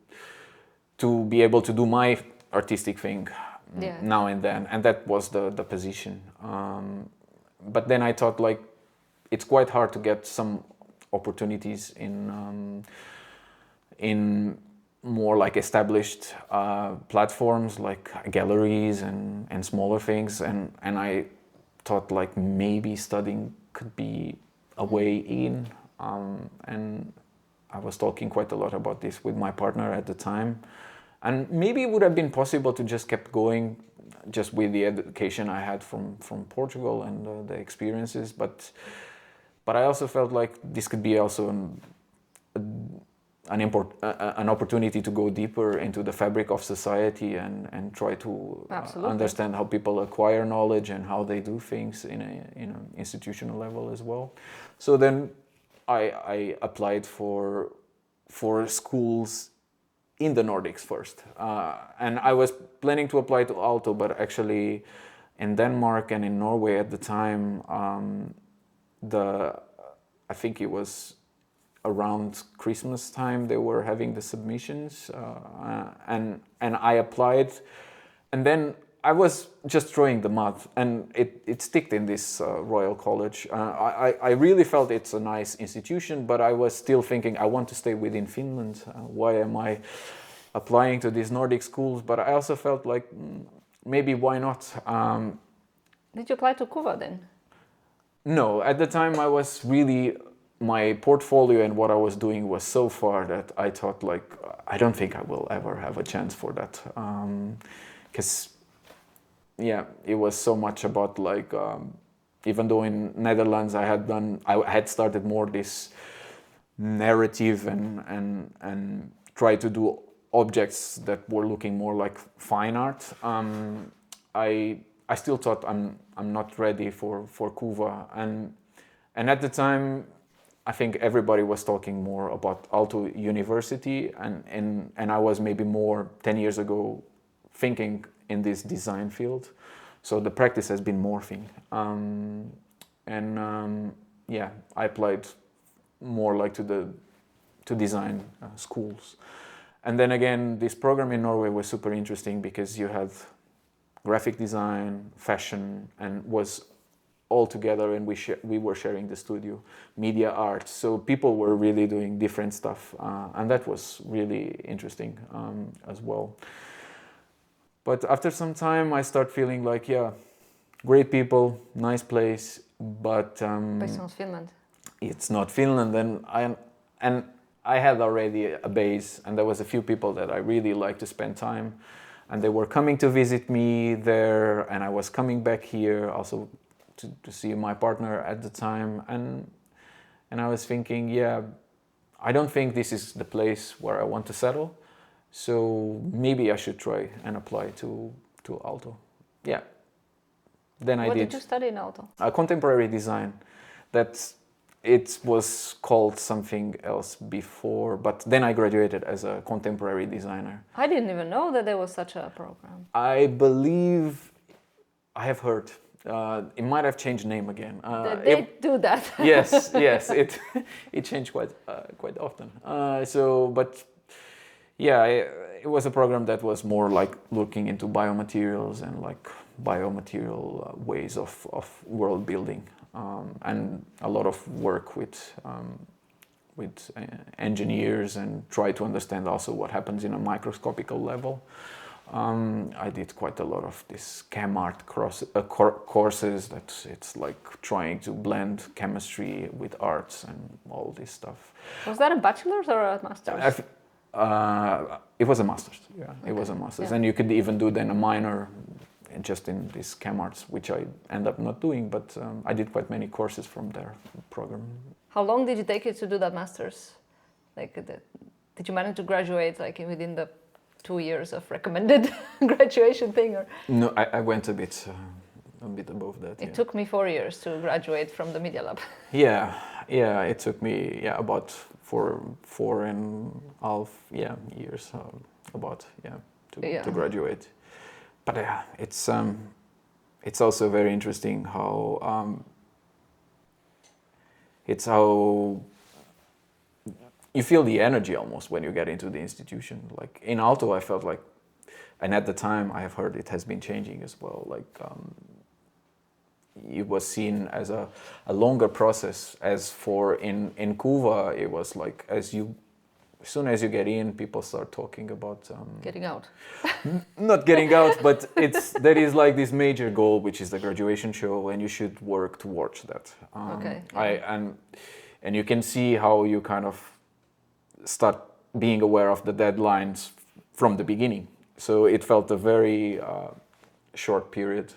be able to do my artistic thing now and then, and that was the position. But then I thought, like, it's quite hard to get some opportunities in more like established platforms like galleries and smaller things, and I thought like maybe studying could be a way in, and I was talking quite a lot about this with my partner at the time, and maybe it would have been possible to just keep going just with the education I had from Portugal and the experiences, but I also felt like this could be also an opportunity to go deeper into the fabric of society and try to understand how people acquire knowledge and how they do things in an institutional level as well. So then I applied for schools in the Nordics first, and I was planning to apply to Aalto, but actually in Denmark and in Norway at the time, I think it was around Christmas time they were having the submissions, and I applied, and then I was just throwing the mud, and it sticked in this Royal College. I really felt it's a nice institution, but I was still thinking I want to stay within Finland. Why am I applying to these Nordic schools? But I also felt like maybe why not? Did you apply to KUVA then? No, at the time I was really, my portfolio and what I was doing was so far that I thought like I don't think I will ever have a chance for that, because it was so much about like even though in Netherlands I had started more this narrative and try to do objects that were looking more like fine art. I still thought I'm not ready for KUVA, and at the time I think everybody was talking more about Aalto University, and I was maybe more 10 years ago thinking in this design field. So the practice has been morphing, I applied more like to design schools. And then again, this program in Norway was super interesting because you had graphic design, fashion, and was all together, and we were sharing the studio, media art. So people were really doing different stuff, and that was really interesting as well. But after some time, I start feeling like, great people, nice place, but it's not Finland. It's not Finland, and I had already a base, and there was a few people that I really liked to spend time, and they were coming to visit me there, and I was coming back here also to see my partner at the time, and I was thinking, I don't think this is the place where I want to settle, so maybe I should try and apply to Aalto. Then I did. What did you study in Aalto? Contemporary design. It was called something else before, but then I graduated as a contemporary designer. I didn't even know that there was such a program. I believe I have heard. It might have changed name again. They do that. yes, it changed quite often. It was a program that was more like looking into biomaterials and like biomaterial ways of world building, and a lot of work with engineers and try to understand also what happens in a microscopical level. I did quite a lot of this chem art courses that it's like trying to blend chemistry with arts and all this stuff. Was that a bachelor's or a master's? It was a master's. It was a master's, and you could even do then a minor just in this chem arts, which I end up not doing, but I did quite many courses from their program. How long did it take you to do that master's? Did you manage to graduate within the 2 years of recommended graduation thing? Or No, I went a bit above that. It took me 4 years to graduate from the Media Lab. Yeah, it took me about four and a half years to graduate. But it's also very interesting how you feel the energy almost when you get into the institution. Like in Aalto, I felt like, and at the time I have heard it has been changing as well. Like it was seen as a longer process. As for in Kuva, it was like as soon as you get in, people start talking about getting out. Not getting out, but there is like this major goal, which is the graduation show, and you should work towards that. Okay. And you can see how you kind of start being aware of the deadlines from the beginning. So it felt a very short period.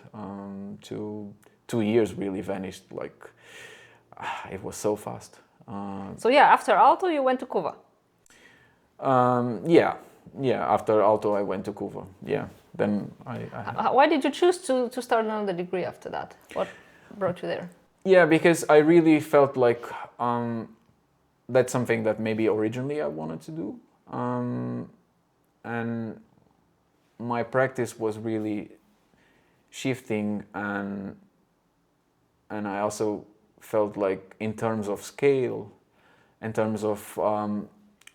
2 years really vanished. Like it was so fast. So after Aalto, you went to Kuva. After Aalto I went to Kuva. Then Why did you choose to start another degree after that? What brought you there? Because I really felt like that's something that maybe originally I wanted to do, and my practice was really shifting, and I also felt like in terms of scale, in terms of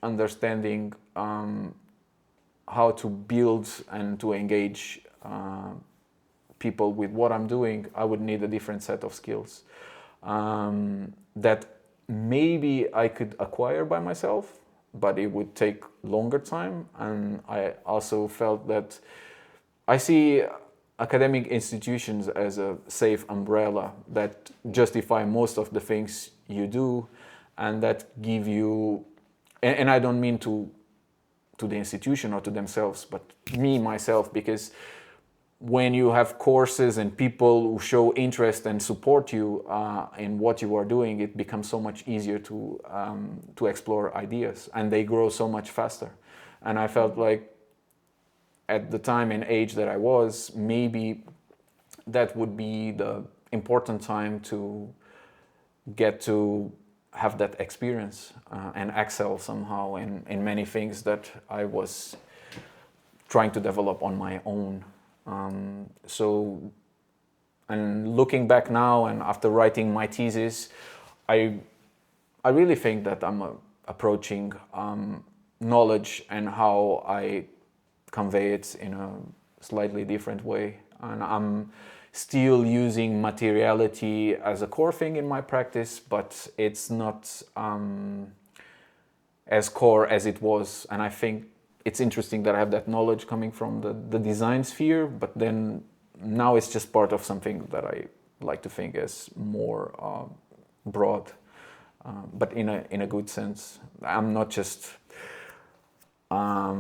understanding how to build and to engage people with what I'm doing, I would need a different set of skills that maybe I could acquire by myself, but it would take longer time. And I also felt that I see academic institutions as a safe umbrella that justify most of the things you do, and that give you, and I don't mean to the institution or to themselves, but myself, because when you have courses and people who show interest and support you in what you are doing, it becomes so much easier to explore ideas, and they grow so much faster. And I felt like at the time and age that I was, maybe that would be the important time to get to have that experience and excel somehow in many things that I was trying to develop on my own. And looking back now and after writing my thesis, I really think that I'm approaching knowledge and how I convey it in a slightly different way. And I'm still using materiality as a core thing in my practice, but it's not as core as it was. And I think it's interesting that I have that knowledge coming from the design sphere, but then now it's just part of something that I like to think as more broad, but in a good sense. I'm not just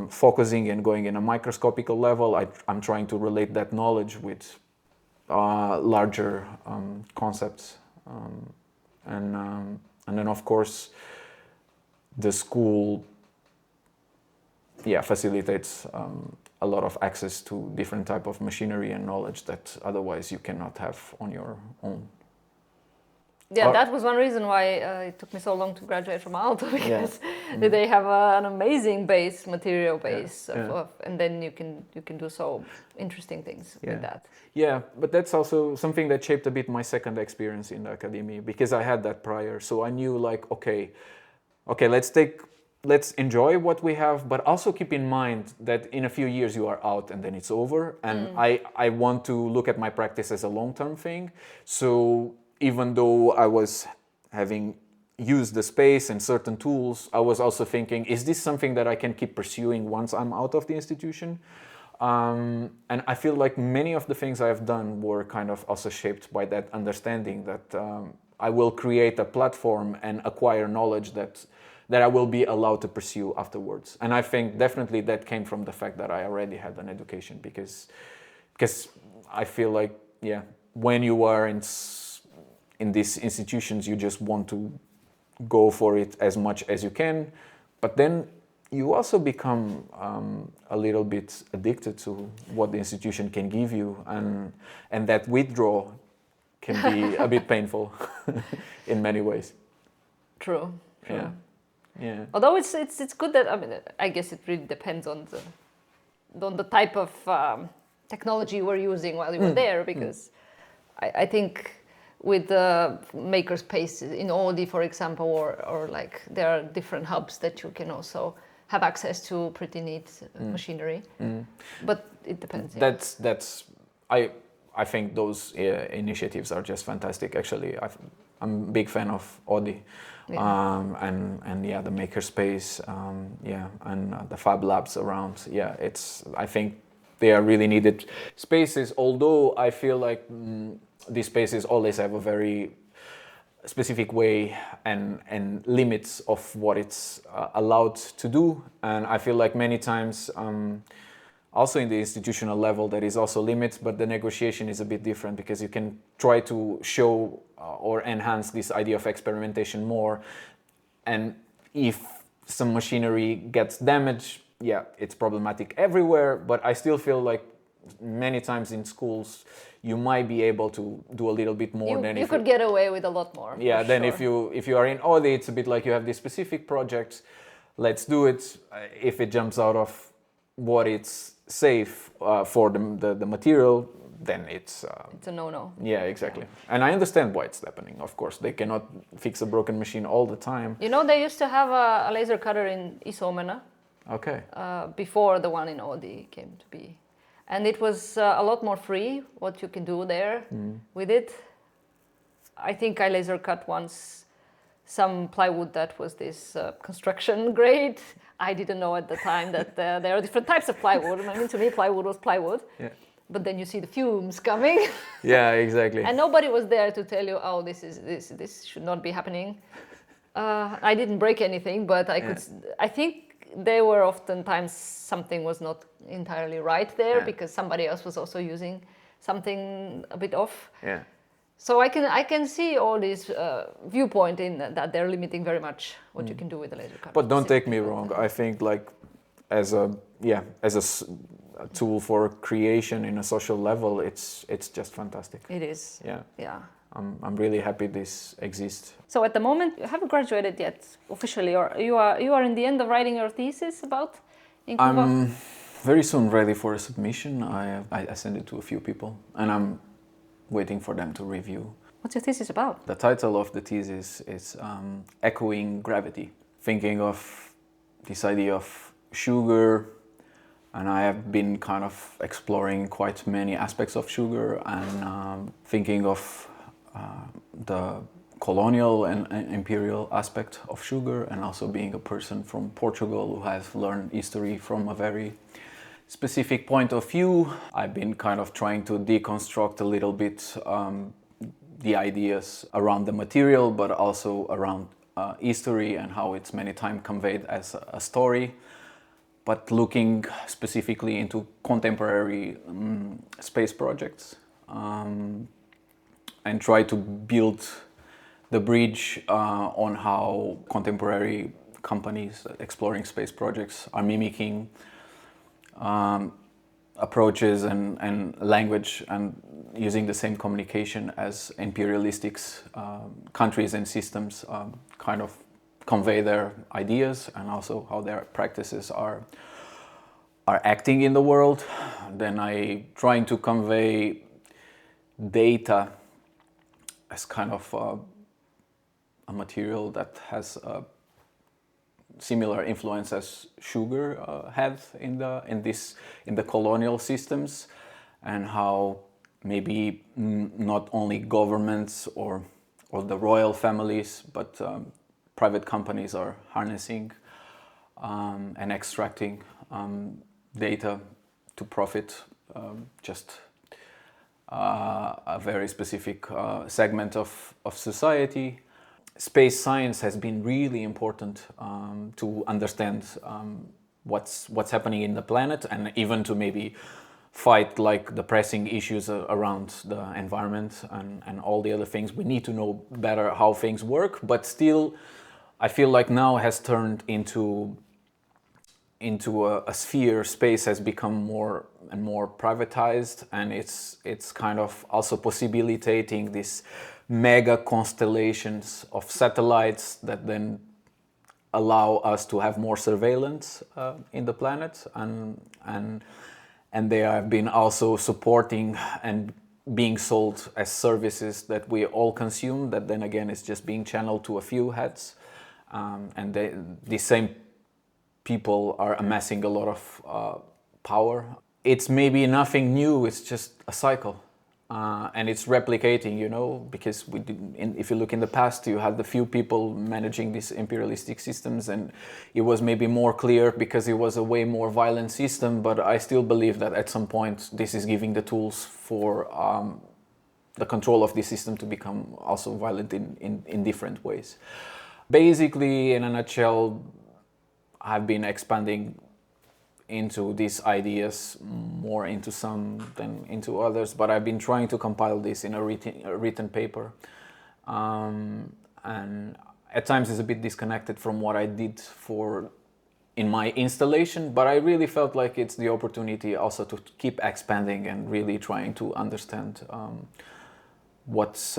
focusing and going in a microscopical level. I'm trying to relate that knowledge with larger concepts, and then of course the school facilitates a lot of access to different type of machinery and knowledge that otherwise you cannot have on your own. That was one reason why it took me so long to graduate from Aalto, because they have an amazing material base, and then you can do so interesting things with that. Yeah, but that's also something that shaped a bit my second experience in the academy, because I had that prior, so I knew like, okay, let's enjoy what we have, but also keep in mind that in a few years you are out and then it's over, and I want to look at my practice as a long-term thing. So even though I was having used the space and certain tools, I was also thinking, is this something that I can keep pursuing once I'm out of the institution? And I feel like many of the things I have done were kind of also shaped by that understanding that I will create a platform and acquire knowledge that I will be allowed to pursue afterwards. And I think definitely that came from the fact that I already had an education, because I feel like, when you are in these institutions, you just want to go for it as much as you can, but then you also become a little bit addicted to what the institution can give you, and that withdrawal can be a bit painful in many ways. True. Yeah. Although it's good that, I mean, I guess it really depends on the type of technology you were using while you were there, because I think with the makerspace in Audi, for example, or like there are different hubs that you can also have access to pretty neat machinery. But it depends. That's I think those initiatives are just fantastic. Actually, I'm a big fan of Audi, and yeah, the makerspace, and the Fab Labs around. Yeah, I think they are really needed spaces. Although I feel like these spaces always have a very specific way and limits of what it's allowed to do, and I feel like many times. Also in the institutional level, there is also limits, but the negotiation is a bit different, because you can try to show or enhance this idea of experimentation more. And if some machinery gets damaged, yeah, it's problematic everywhere. But I still feel like many times in schools, you might be able to do a little bit more than you could get away with a lot more. Yeah, then sure. if you are in Audi, it's a bit like you have this specific project, let's do it. If it jumps out of what it's safe for the material, then it's a no-no. Yeah, exactly. Yeah. And I understand why it's happening. Of course, they cannot fix a broken machine all the time. You know, they used to have a laser cutter in Isomena. Okay. Before the one in Audi came to be, and it was a lot more free what you can do there with it. I think I laser cut once some plywood that was this construction grade. I didn't know at the time that there are different types of plywood. I mean, to me, plywood was plywood. Yeah. But then you see the fumes coming. Yeah, exactly. And nobody was there to tell you, oh, this should not be happening. I didn't break anything, but I think they were oftentimes something was not entirely right there because somebody else was also using something a bit off. Yeah. So I can see all this viewpoint in that they're limiting very much what you can do with the laser cutter. But don't take me wrong. I think like as a tool for creation in a social level, it's just fantastic. It is. Yeah. Yeah. I'm really happy this exists. So at the moment you haven't graduated yet officially, or you are in the end of writing your thesis about Incuba? I'm very soon ready for a submission. I sent it to a few people, and I'm waiting for them to review. What's your thesis about? The title of the thesis is Echoing Gravity, thinking of this idea of sugar, and I have been kind of exploring quite many aspects of sugar and thinking of the colonial and imperial aspect of sugar, and also being a person from Portugal who has learned history from a very specific point of view. I've been kind of trying to deconstruct a little bit the ideas around the material, but also around history and how it's many times conveyed as a story, but looking specifically into contemporary space projects and try to build the bridge on how contemporary companies exploring space projects are mimicking approaches and language and using the same communication as imperialistic countries and systems kind of convey their ideas, and also how their practices are acting in the world. Then I trying to convey data as kind of a material that has a similar influence as sugar had in the colonial systems, and how maybe not only governments or the royal families, but private companies are harnessing and extracting data to profit just a very specific segment of society. Space science has been really important to understand what's happening in the planet, and even to maybe fight like the pressing issues around the environment and all the other things. We need to know better how things work, but still I feel like now has turned into into a sphere, space has become more and more privatized, and it's kind of also possibilitating these mega constellations of satellites that then allow us to have more surveillance in the planet, and they have been also supporting and being sold as services that we all consume, that then again is just being channeled to a few heads, and these same people are amassing a lot of power. It's maybe nothing new, it's just a cycle. And it's replicating, you know, because if you look in the past, you had the few people managing these imperialistic systems, and it was maybe more clear because it was a way more violent system. But I still believe that at some point, this is giving the tools for the control of the system to become also violent in different ways. Basically, in a nutshell, I've been expanding into these ideas, more into some than into others, but I've been trying to compile this in a written paper, and at times it's a bit disconnected from what I did in my installation, but I really felt like it's the opportunity also to keep expanding and really trying to understand what's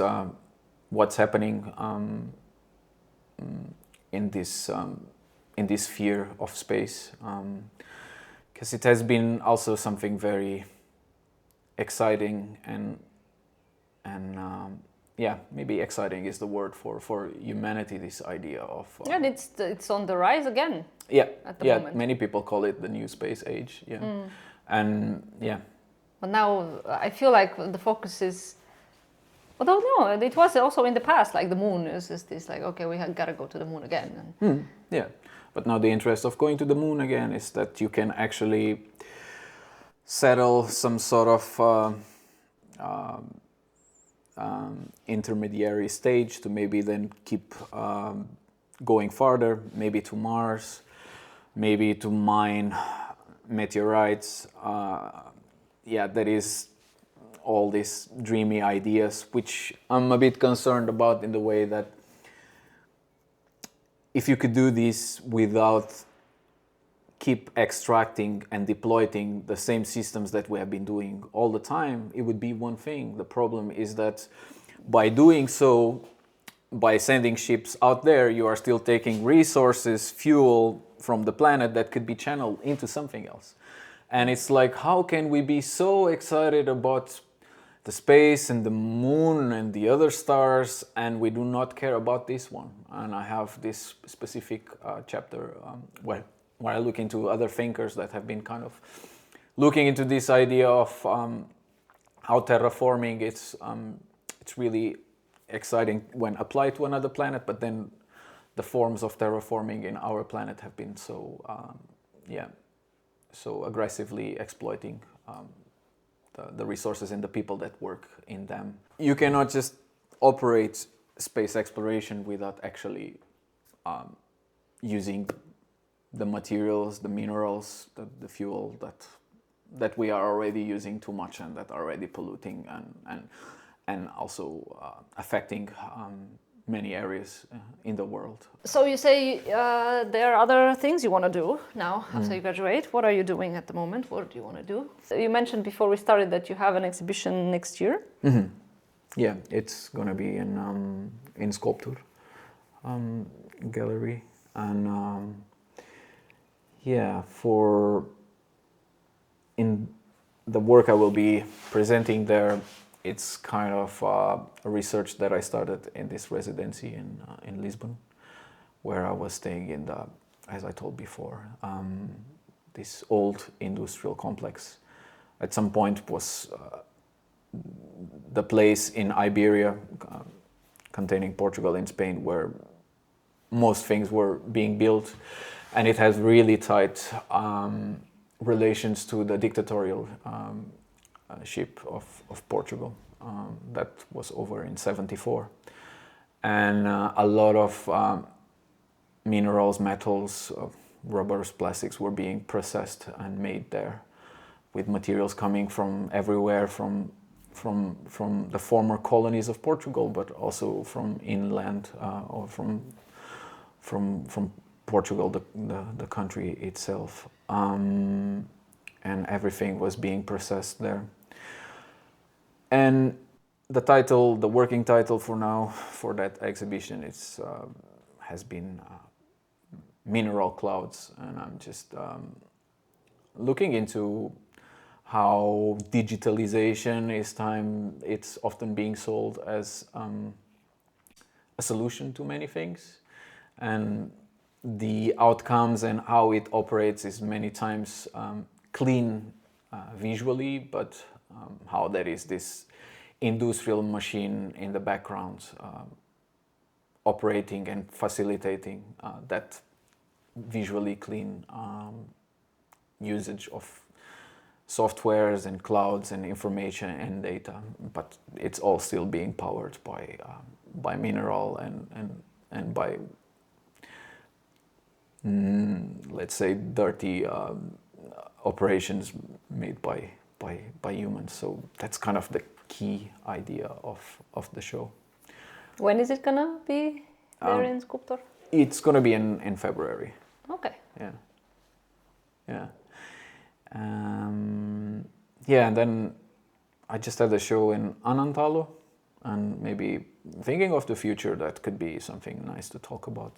happening in this sphere of space. Because it has been also something very exciting and maybe exciting is the word for humanity. This idea of and it's on the rise again. At the moment. Many people call it the new space age. And But now I feel like the focus is. Although no, it was also in the past. Like the moon is just this. Like okay, we gotta go to the moon again. But now the interest of going to the moon again is that you can actually settle some sort of intermediary stage to maybe then keep going farther, maybe to Mars, maybe to mine meteorites. That is all these dreamy ideas, which I'm a bit concerned about in the way that if you could do this without keep extracting and deploying the same systems that we have been doing all the time, it would be one thing. The problem is that by doing so, by sending ships out there, you are still taking resources, fuel from the planet that could be channeled into something else. And it's like, how can we be so excited about the space and the moon and the other stars, and we do not care about this one? And I have this specific chapter where I look into other thinkers that have been kind of looking into this idea of how terraforming it's really exciting when applied to another planet, but then the forms of terraforming in our planet have been so aggressively exploiting the resources and the people that work in them. You cannot just operate space exploration without actually using the materials, the minerals, the fuel that we are already using too much and that are already polluting and also affecting many areas in the world. So you say there are other things you want to do now after you graduate. What are you doing at the moment? What do you want to do? You mentioned before we started that you have an exhibition next year. Mm-hmm. Yeah, it's going to be in Sculpture gallery, and in the work I will be presenting there, it's kind of a research that I started in this residency in Lisbon, where I was staying in as I told before, this old industrial complex. At some point was the place in Iberia, containing Portugal and Spain, where most things were being built, and it has really tight relations to the dictatorial ship of Portugal that was over in 1974, and a lot of minerals, metals, rubbers, plastics were being processed and made there, with materials coming from everywhere, from the former colonies of Portugal, but also from inland or from Portugal, the country itself, and everything was being processed there. And the working title for now for that exhibition has been Mineral Clouds, and I'm just looking into how digitalization it's often being sold as a solution to many things, and the outcomes and how it operates is many times clean visually, but how there is this industrial machine in the background operating and facilitating that visually clean usage of softwares and clouds and information and data, but it's all still being powered by mineral and by let's say dirty operations made by humans. So that's kind of the key idea of the show. When is it gonna be there in Sculptor? It's gonna be in February. Okay. Yeah. Yeah, and then I just had a show in Annantalo, and maybe thinking of the future, that could be something nice to talk about.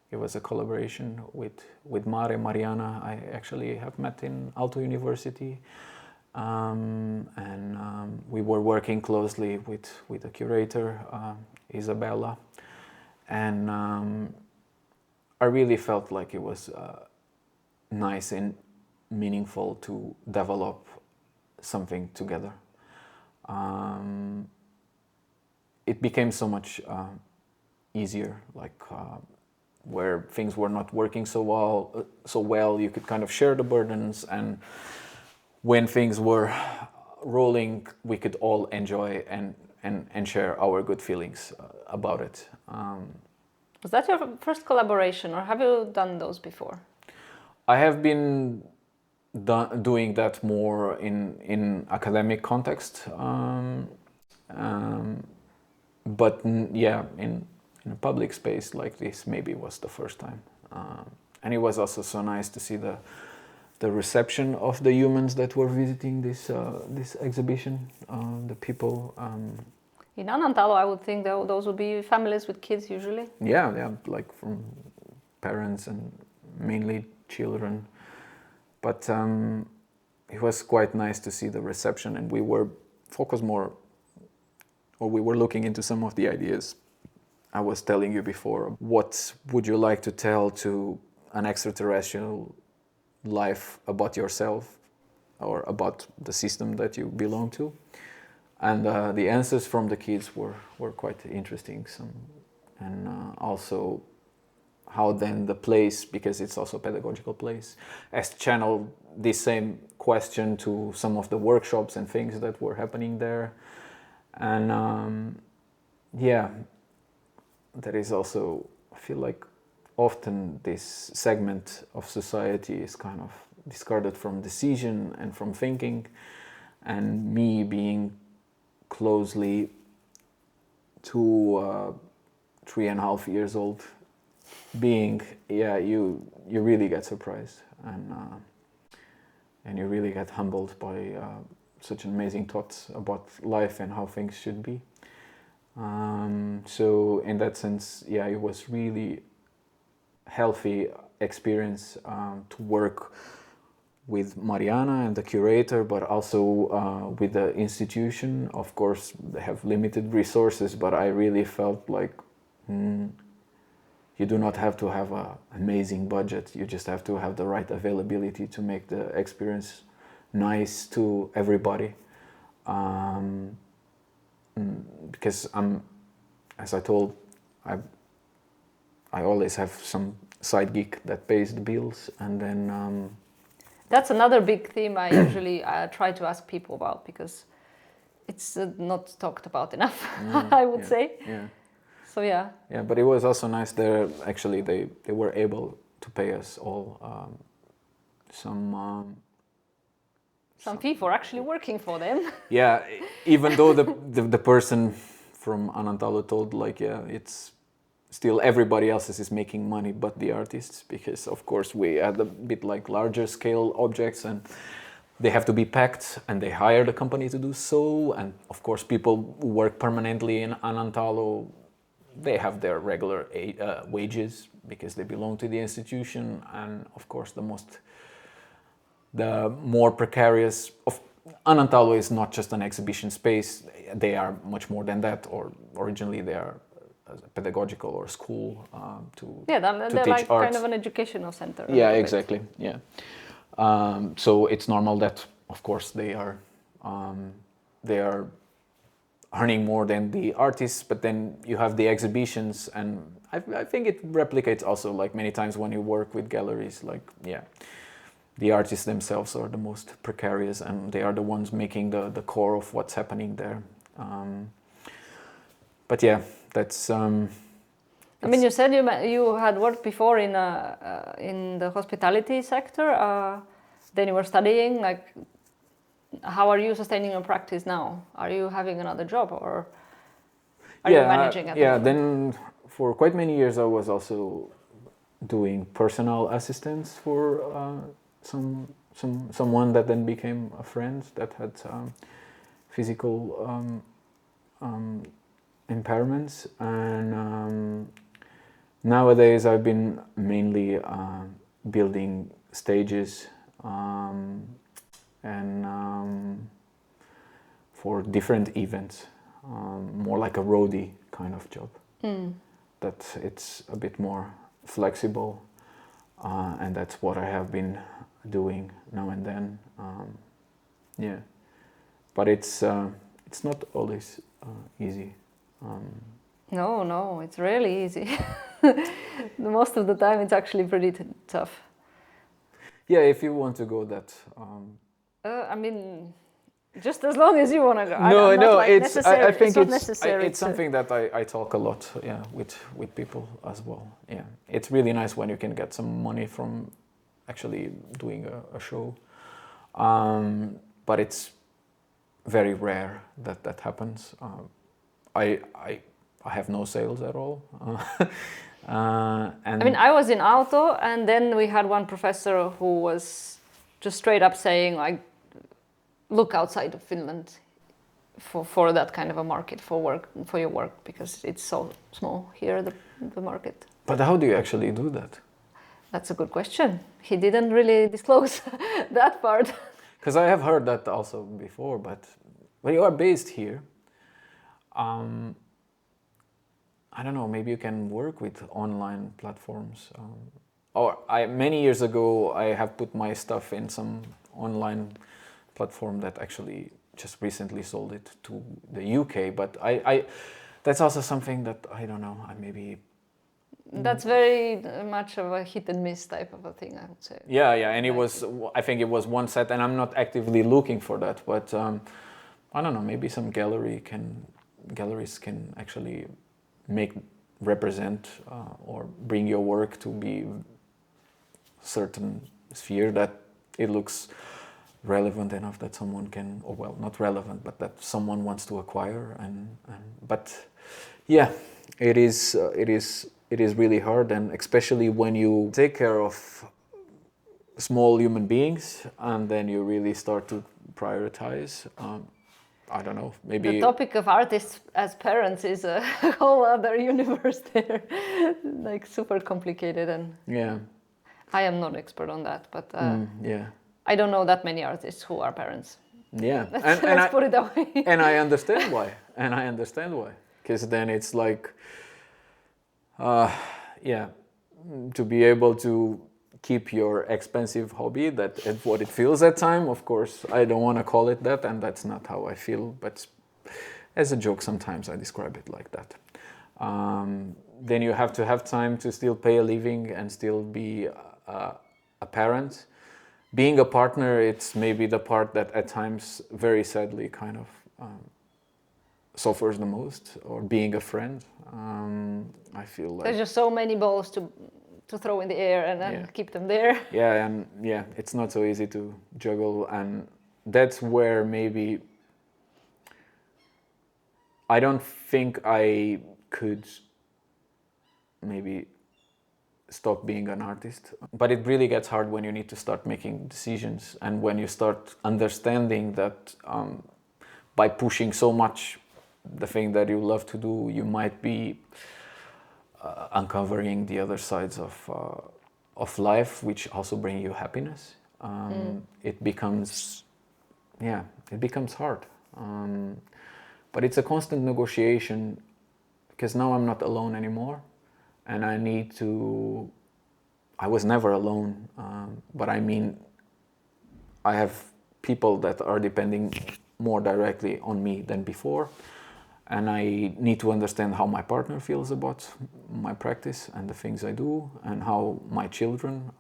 It was a collaboration with Mariana. I actually have met in Aalto University, and we were working closely with a curator, Isabella, and I really felt like it was nice and meaningful to develop something together. It became so much easier, like where things were not working so well, you could kind of share the burdens, and when things were rolling, we could all enjoy and share our good feelings about it. Was that your first collaboration, or have you done those before? I have been doing that more in academic context, but yeah, in a public space like this, maybe was the first time. And it was also so nice to see the reception of the humans that were visiting this exhibition, the people. In Annantalo, I would think that those would be families with kids usually. Yeah, like from parents and mainly children. But it was quite nice to see the reception, and we were focused more, or we were looking into some of the ideas I was telling you before. What would you like to tell to an extraterrestrial life about yourself or about the system that you belong to? And the answers from the kids were quite interesting. And also how then the place, because it's also a pedagogical place, has channeled this same question to some of the workshops and things that were happening there. And yeah, there is also, I feel like often this segment of society is kind of discarded from decision and from thinking, and me being closely to 3.5 years old being, yeah, you really get surprised, and you really get humbled by such amazing thoughts about life and how things should be. So in that sense, yeah, it was really healthy experience to work with Mariana and the curator, but also with the institution. Of course, they have limited resources, but I really felt like you do not have to have an amazing budget. You just have to have the right availability to make the experience nice to everybody. Because as I told, I always have some side gig that pays the bills, and then that's another big theme I usually try to ask people about, because it's not talked about enough. I would say. Yeah. So yeah. Yeah, but it was also nice there. Actually, they were able to pay us all some fee for actually working for them. Yeah, even though the person from Annantalo told, like, yeah, still everybody else is making money but the artists, because of course we had a bit like larger scale objects and they have to be packed and they hire the company to do so, and of course people who work permanently in Annantalo, they have their regular wages because they belong to the institution, and of course the more precarious of Annantalo is not just an exhibition space, they are much more than that, or originally they are a pedagogical or school to they're teach like arts. kind of an educational center. Yeah, exactly. Yeah. So it's normal that, of course, they are earning more than the artists, but then you have the exhibitions, and I think it replicates also like many times when you work with galleries, like, yeah, the artists themselves are the most precarious and they are the ones making the core of what's happening there. But yeah, that's... I mean, you said you had worked before in the hospitality sector. Then you were studying. Like, how are you sustaining your practice now? Are you having another job, or are you managing at the moment? Then for quite many years I was also doing personal assistance for someone that then became a friend that had physical impairments, and nowadays I've been mainly building stages and for different events, more like a roadie kind of job. That it's a bit more flexible, and that's what I have been doing now and then. Yeah, but it's not always easy. No, it's really easy. Most of the time it's actually pretty tough. Yeah, if you want to go that... I mean, just as long as you want to go. I think it's necessary. It's something that I talk a lot, yeah, with people as well. Yeah, it's really nice when you can get some money from actually doing a show, but it's very rare that happens. I have no sales at all. And I mean, I was in Auto, and then we had one professor who was just straight up saying, like, look outside of Finland for that kind of a market for your work, because it's so small here, the market. But how do you actually do that? That's a good question. He didn't really disclose that part. Because I have heard that also before, but when you are based here, I don't know, maybe you can work with online platforms. Many years ago, I have put my stuff in some online platform that actually just recently sold it to the UK, but that's also something that I don't know, That's very much of a hit and miss type of a thing, I would say. Yeah, and I think it was one set, and I'm not actively looking for that, but I don't know, maybe some galleries can actually represent or bring your work to be certain sphere that it looks relevant enough that someone can, or well, not relevant, but that someone wants to acquire. But yeah, it is really hard, and especially when you take care of small human beings and then you really start to prioritize. I don't know, maybe... The topic of artists as parents is a whole other universe there. Like, super complicated, and... Yeah. I am not expert on that, but... yeah. I don't know that many artists who are parents. Yeah. Let's put it that way. And I understand why. Because then it's like... to be able to keep your expensive hobby, that's what it feels at time. Of course, I don't want to call it that, and that's not how I feel, but as a joke sometimes I describe it like that. Then you have to have time to still pay a living and still be a parent. Being a partner, it's maybe the part that at times very sadly kind of suffers the most, or being a friend. I feel like there's just so many balls to throw in the air and then keep them there. Yeah, and it's not so easy to juggle, and that's where maybe I don't think I could maybe stop being an artist. But it really gets hard when you need to start making decisions, and when you start understanding that by pushing so much the thing that you love to do, you might be uncovering the other sides of life, which also bring you happiness. It becomes hard. But it's a constant negotiation, because now I'm not alone anymore, and I was never alone, but I mean, I have people that are depending more directly on me than before, and I need to understand how my partner feels about my practice and the things I do, and how my children,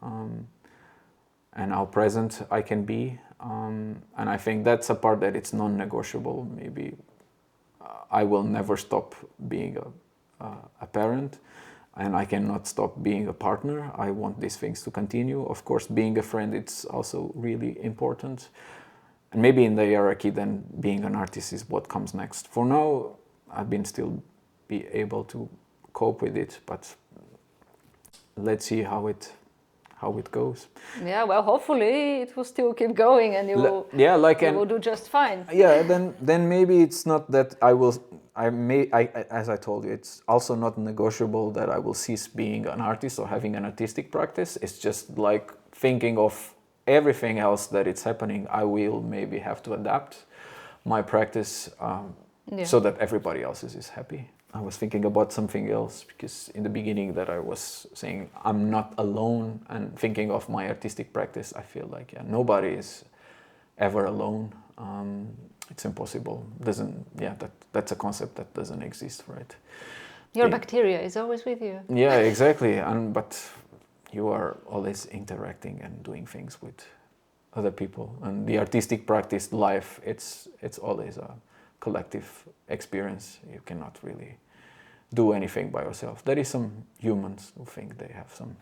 and how present I can be. And I think that's a part that it's non-negotiable. Maybe I will never stop being a parent, and I cannot stop being a partner. I want these things to continue. Of course, being a friend, it's also really important. And maybe in the hierarchy, then being an artist is what comes next. For now, I've been still be able to cope with it, but let's see how it goes. Yeah, well, hopefully it will still keep going, and you will do just fine. Yeah, then maybe it's not that as I told you, it's also not negotiable that I will cease being an artist or having an artistic practice. It's just like thinking of everything else that it's happening. I will maybe have to adapt my practice so that everybody else is happy. I was thinking about something else, because in the beginning that I was saying I'm not alone, and thinking of my artistic practice, I feel like nobody is ever alone. It's impossible. That's a concept that doesn't exist, right? Your bacteria is always with you. Yeah, exactly. But you are always interacting and doing things with other people, and the artistic practice life, it's always a collective experience. You cannot really do anything by yourself. There is some humans who think they have some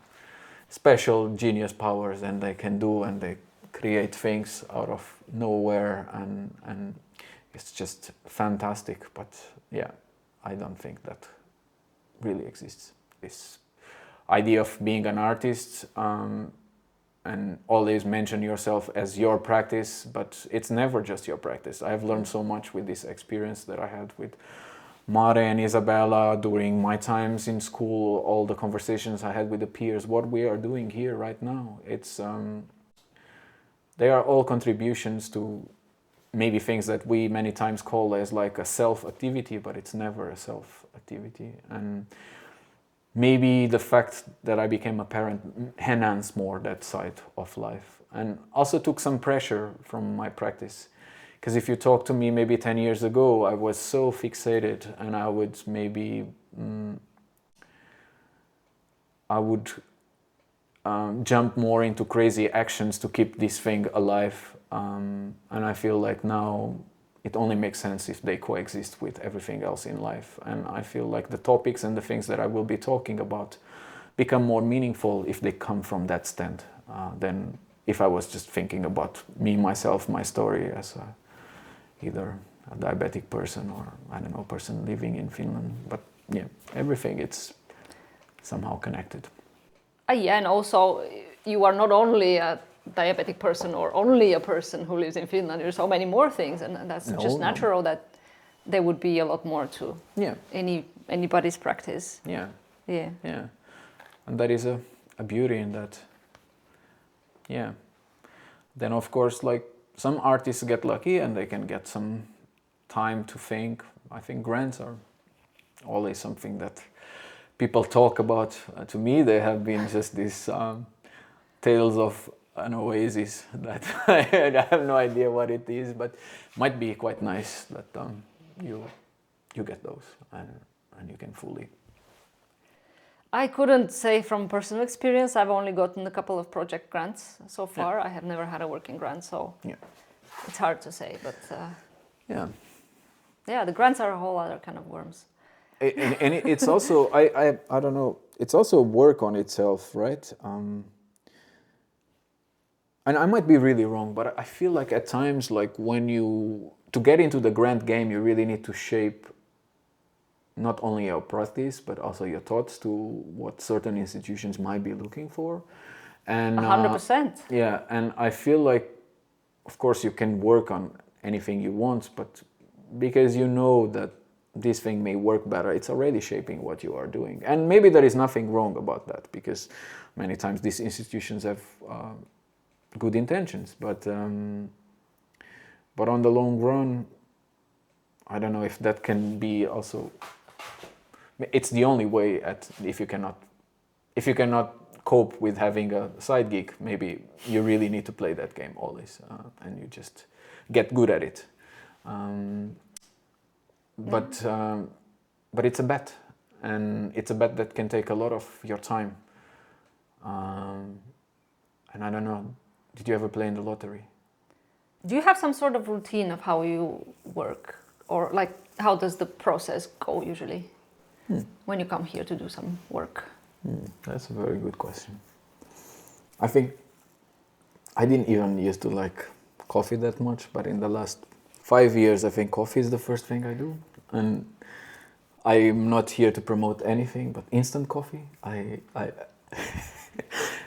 special genius powers, and they can do, and they create things out of nowhere, and it's just fantastic. But I don't think that really exists. This idea of being an artist, and always mention yourself as your practice, but it's never just your practice. I've learned so much with this experience that I had with Mare and Isabella during my times in school, all the conversations I had with the peers, what we are doing here right now. It's they are all contributions to maybe things that we many times call as like a self-activity, but it's never a self-activity. And maybe the fact that I became a parent enhanced more that side of life, and also took some pressure from my practice. Because if you talk to me maybe 10 years ago, I was so fixated, and I would maybe jump more into crazy actions to keep this thing alive. And I feel like now it only makes sense if they coexist with everything else in life. And I feel like the topics and the things that I will be talking about become more meaningful if they come from that stand than if I was just thinking about me, myself, my story as either a diabetic person or, I don't know, a person living in Finland. But everything, it's somehow connected. And also you are not only a diabetic person or only a person who lives in Finland. There's so many more things, and that's just natural that there would be a lot more to anybody's practice. Yeah. And that is a beauty in that. Yeah. Then of course, like, some artists get lucky and they can get some time to think. I think grants are always something that people talk about. To me, they have been just these tales of an oasis that I have no idea what it is, but might be quite nice that you get those and you can fully. I couldn't say from personal experience. I've only gotten a couple of project grants so far. I have never had a working grant, so it's hard to say. But the grants are a whole other kind of worms. And it's also I don't know. It's also work on itself, right? And I might be really wrong, but I feel like at times, like to get into the grant game, you really need to shape not only your practice but also your thoughts to what certain institutions might be looking for. And 100%. Yeah, and I feel like, of course, you can work on anything you want, but because you know that this thing may work better, it's already shaping what you are doing. And maybe there is nothing wrong about that, because many times these institutions have good intentions, but on the long run, I don't know if that can be also. It's the only way. If you cannot cope with having a side gig, maybe you really need to play that game always, and you just get good at it. But it's a bet, and it's a bet that can take a lot of your time. And I don't know, did you ever play in the lottery? Do you have some sort of routine of how you work, or like how does the process go usually when you come here to do some work? That's a very good question. I think I didn't even used to like coffee that much, but in the last 5 years, I think coffee is the first thing I do. And I'm not here to promote anything, but instant coffee,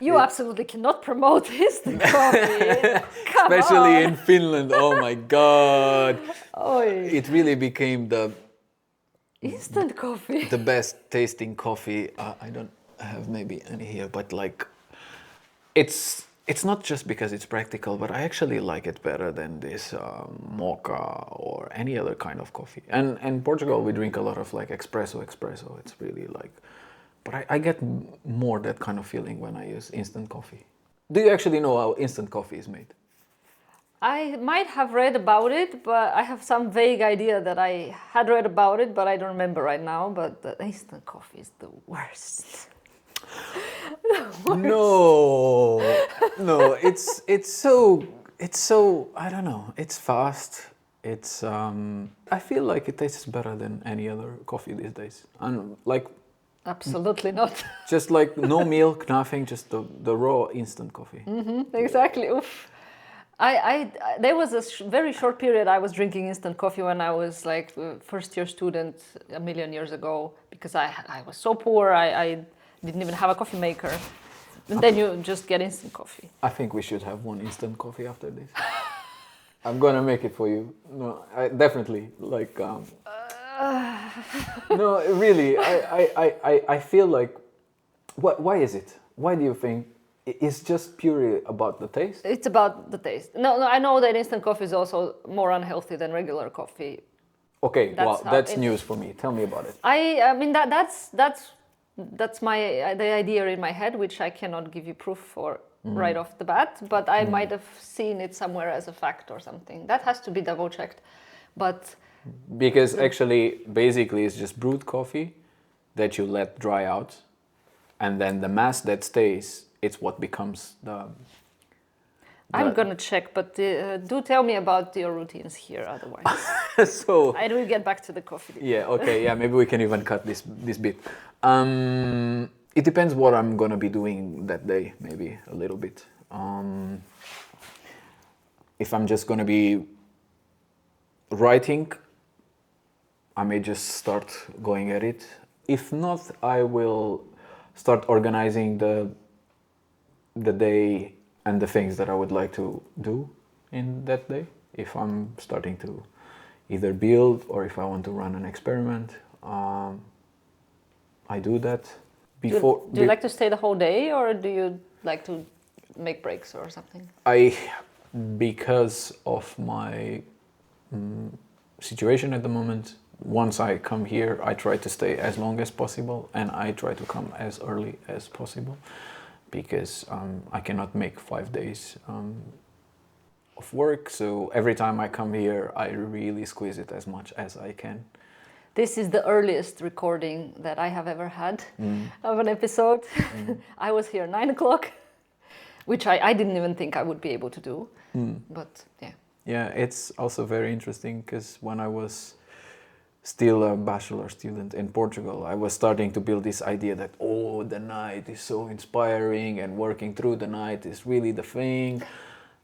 You absolutely cannot promote instant coffee. Especially in Finland, oh my God. Oy. It really became the Instant coffee. The best tasting coffee. I don't have maybe any here, but like it's not just because it's practical, but I actually like it better than this mocha or any other kind of coffee. And in Portugal we drink a lot of like espresso. It's really like, but I get more that kind of feeling when I use instant coffee. Do you actually know how instant coffee is made? I might have read about it, but I have some vague idea that I had read about it, but I don't remember right now. But the instant coffee is the worst. No, it's so I don't know. It's fast. It's I feel like it tastes better than any other coffee these days. And like absolutely not. Just like no milk, nothing, just the raw instant coffee. Exactly. Oof. There was a very short period I was drinking instant coffee when I was like a first year student a million years ago, because I was so poor, I didn't even have a coffee maker. And then you just get instant coffee. I think we should have one instant coffee after this. I'm gonna make it for you. No, I definitely like. No, really, I feel like. Why is it? Why do you think? It's just purely about the taste? It's about the taste. No, I know that instant coffee is also more unhealthy than regular coffee. Okay, that's news for me. Tell me about it. I mean that's the idea in my head, which I cannot give you proof for right off the bat, but I might have seen it somewhere as a fact or something. That has to be double checked. But because actually, basically, it's just brewed coffee that you let dry out, and then the mass that stays, it's what becomes the. I'm gonna check, but do tell me about your routines here. Otherwise, so I will get back to the coffee. Yeah. Okay. Yeah. Maybe we can even cut this bit. It depends what I'm gonna be doing that day. Maybe a little bit. If I'm just gonna be writing, I may just start going at it. If not, I will start organizing the day and the things that I would like to do in that day. If I'm starting to either build or if I want to run an experiment, I do that. Do you like to stay the whole day, or do you like to make breaks or something? Because of my situation at the moment, once I come here, I try to stay as long as possible, and I try to come as early as possible, because I cannot make 5 days of work. So every time I come here, I really squeeze it as much as I can. This is the earliest recording that I have ever had of an episode. I was here 9 o'clock, which I didn't even think I would be able to do. But yeah. Yeah, it's also very interesting because when I was still a bachelor student in Portugal, I was starting to build this idea that, oh, the night is so inspiring and working through the night is really the thing.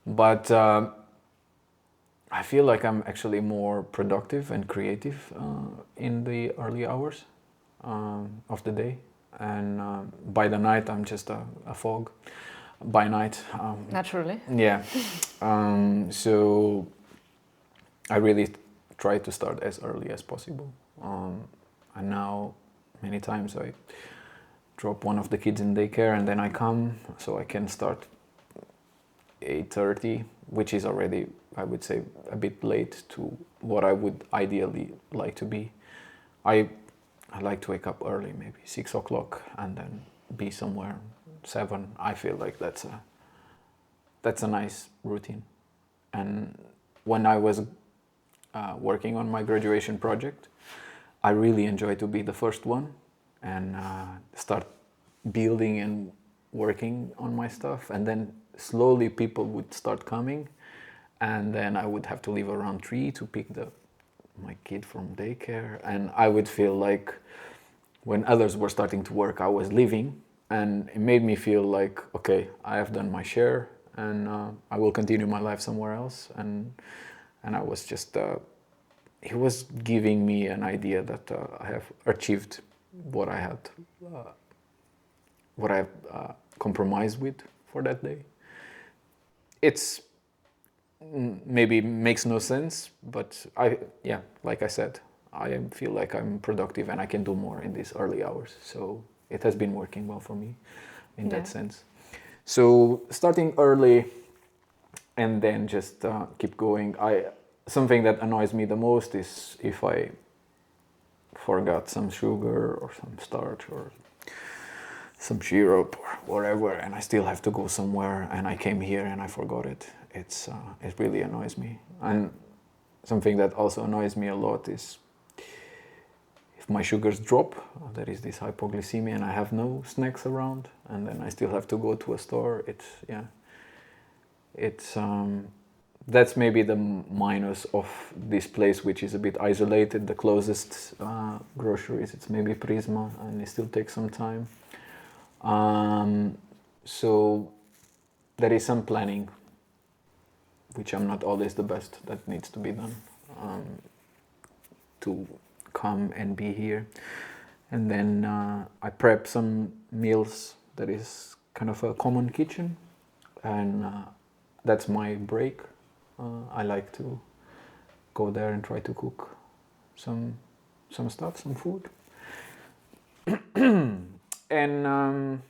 But I feel like I'm actually more productive and creative in the early hours of the day, and by the night I'm just a fog. By night, naturally. Yeah. So I really try to start as early as possible. And now, many times I drop one of the kids in daycare and then I come, so I can start 8:30, which is already, I would say, a bit late to what I would ideally like to be. I like to wake up early, maybe 6 o'clock, and then be somewhere 7. I feel like that's a nice routine. And when I was working on my graduation project, I really enjoyed to be the first one and start building and working on my stuff, and then slowly people would start coming, and then I would have to leave around 3 to pick my kid from daycare, and I would feel like when others were starting to work, I was leaving, and it made me feel like, okay, I have done my share, and I will continue my life somewhere else, and I was just, it was giving me an idea that I have achieved what I had, what I compromised with for that day. It's maybe makes no sense, but like I said, I feel like I'm productive and I can do more in these early hours. So it has been working well for me in that sense. So starting early and then just keep going. Something that annoys me the most is if I forgot some sugar or some starch or some syrup or whatever, and I still have to go somewhere, and I came here and I forgot it. It really annoys me. And something that also annoys me a lot is if my sugars drop, there is this hypoglycemia, and I have no snacks around, and then I still have to go to a store. That's maybe the minus of this place, which is a bit isolated. The closest groceries, it's maybe Prisma, and it still takes some time. So there is some planning, which I'm not always the best, that needs to be done to come and be here. And then I prep some meals that is kind of a common kitchen, and that's my break. I like to go there and try to cook some stuff, some food. And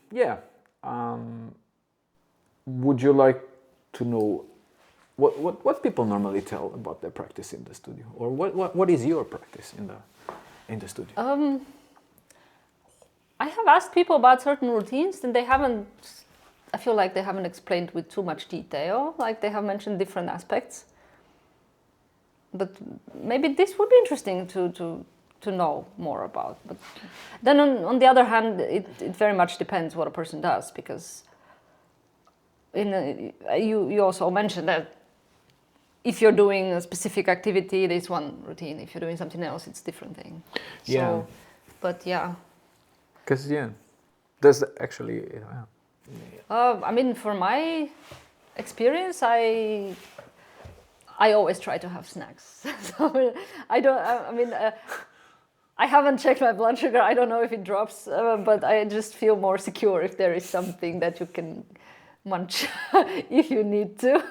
would you like to know what people normally tell about their practice in the studio, or what is your practice in the studio? I have asked people about certain routines, and they haven't. I feel like they haven't explained with too much detail. Like they have mentioned different aspects, but maybe this would be interesting to know more about. But then on the other hand, it very much depends what a person does, because you also mentioned that if you're doing a specific activity, there's one routine. If you're doing something else, it's a different thing. Yeah. So, but yeah. Because there's actually. I mean, for my experience, I always try to have snacks. So I don't. I mean, I haven't checked my blood sugar. I don't know if it drops, but I just feel more secure if there is something that you can munch if you need to.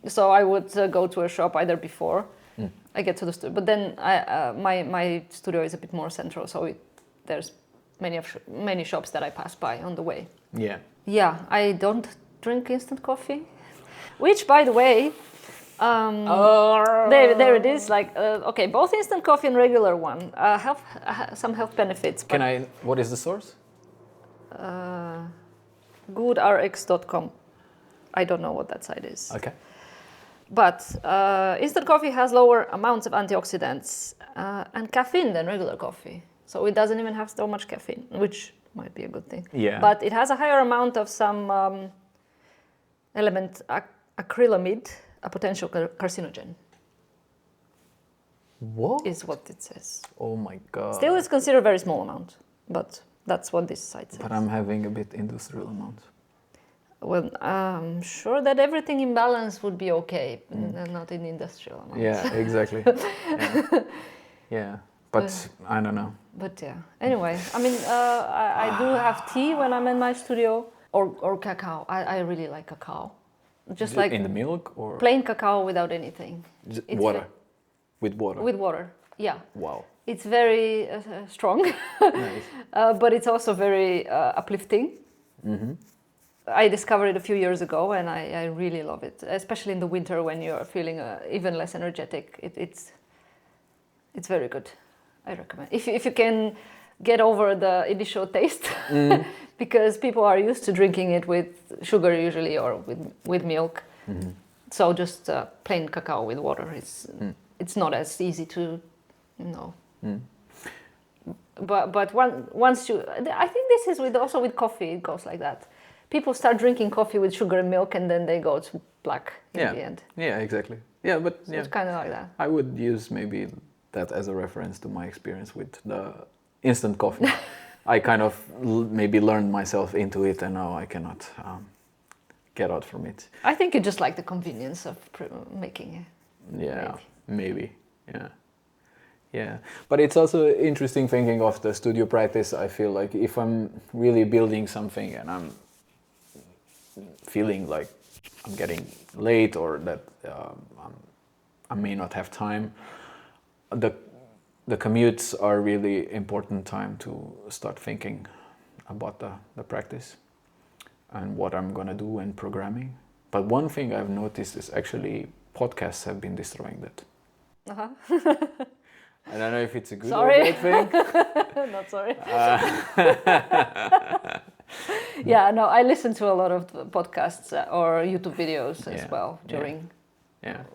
So I would go to a shop either before I get to the studio, but then my studio is a bit more central, so there's many shops that I pass by on the way. Yeah. Yeah, I don't drink instant coffee, which, by the way, there it is. Like, okay, both instant coffee and regular one have some health benefits. What is the source? Goodrx.com. I don't know what that site is. Okay. But instant coffee has lower amounts of antioxidants and caffeine than regular coffee. So it doesn't even have so much caffeine, which might be a good thing. Yeah. But it has a higher amount of some element, acrylamide, a potential carcinogen. What? Is what it says. Oh my god. Still, it's considered a very small amount, but that's what this site says. But I'm having a bit industrial amount. Well, I'm sure that everything in balance would be okay, not in industrial amounts. Yeah, exactly. Yeah. But I don't know. But yeah. Anyway, I mean, I do have tea when I'm in my studio, or cacao. I really like cacao. Just like in the milk or plain cacao without anything. Water. With water. With water. Yeah. Wow. It's very strong, Nice. but it's also very uplifting. Mm-hmm. I discovered it a few years ago, and I really love it, especially in the winter when you're feeling even less energetic. It's very good. I recommend if you can get over the initial taste, because people are used to drinking it with sugar usually or with milk. Mm-hmm. So just plain cacao with water. It's not as easy to, you know. Mm. But once you, I think this is also with coffee. It goes like that. People start drinking coffee with sugar and milk, and then they go to black in the end. Yeah, exactly. Yeah, but so it's kind of like that. I would use maybe that as a reference to my experience with the instant coffee. I kind of maybe learned myself into it, and now I cannot get out from it. I think you just like the convenience of making it. Yeah, maybe. Yeah. But it's also interesting thinking of the studio practice. I feel like if I'm really building something and I'm feeling like I'm getting late or that I may not have time, the commutes are really important time to start thinking about the practice and what I'm gonna do and programming. But one thing I've noticed is actually podcasts have been destroying that. I don't know if it's a good or bad thing. Not sorry. Yeah, no, I listen to a lot of podcasts or YouTube videos as well during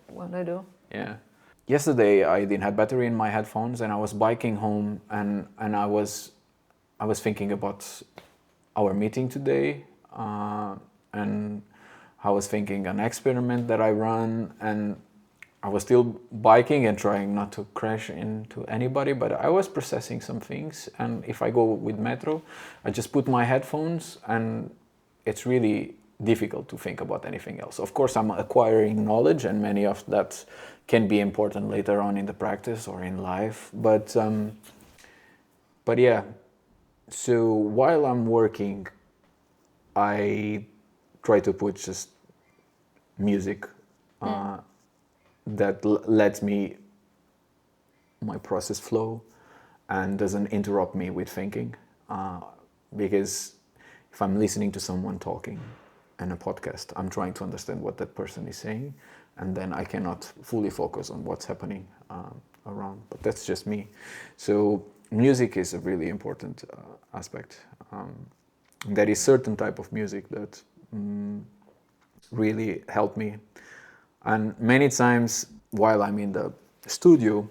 what I do. Yeah. Yesterday I didn't have battery in my headphones and I was biking home and I was thinking about our meeting today and I was thinking an experiment that I run, and I was still biking and trying not to crash into anybody, but I was processing some things. And if I go with metro, I just put my headphones and it's really difficult to think about anything else. Of course, I'm acquiring knowledge and many of that can be important later on in the practice or in life. But yeah, so while I'm working, I try to put just music that lets my process flow and doesn't interrupt me with thinking. Because if I'm listening to someone talking in a podcast, I'm trying to understand what that person is saying, and then I cannot fully focus on what's happening around. But that's just me. So music is a really important aspect. There is certain type of music that really help me. And many times while I'm in the studio,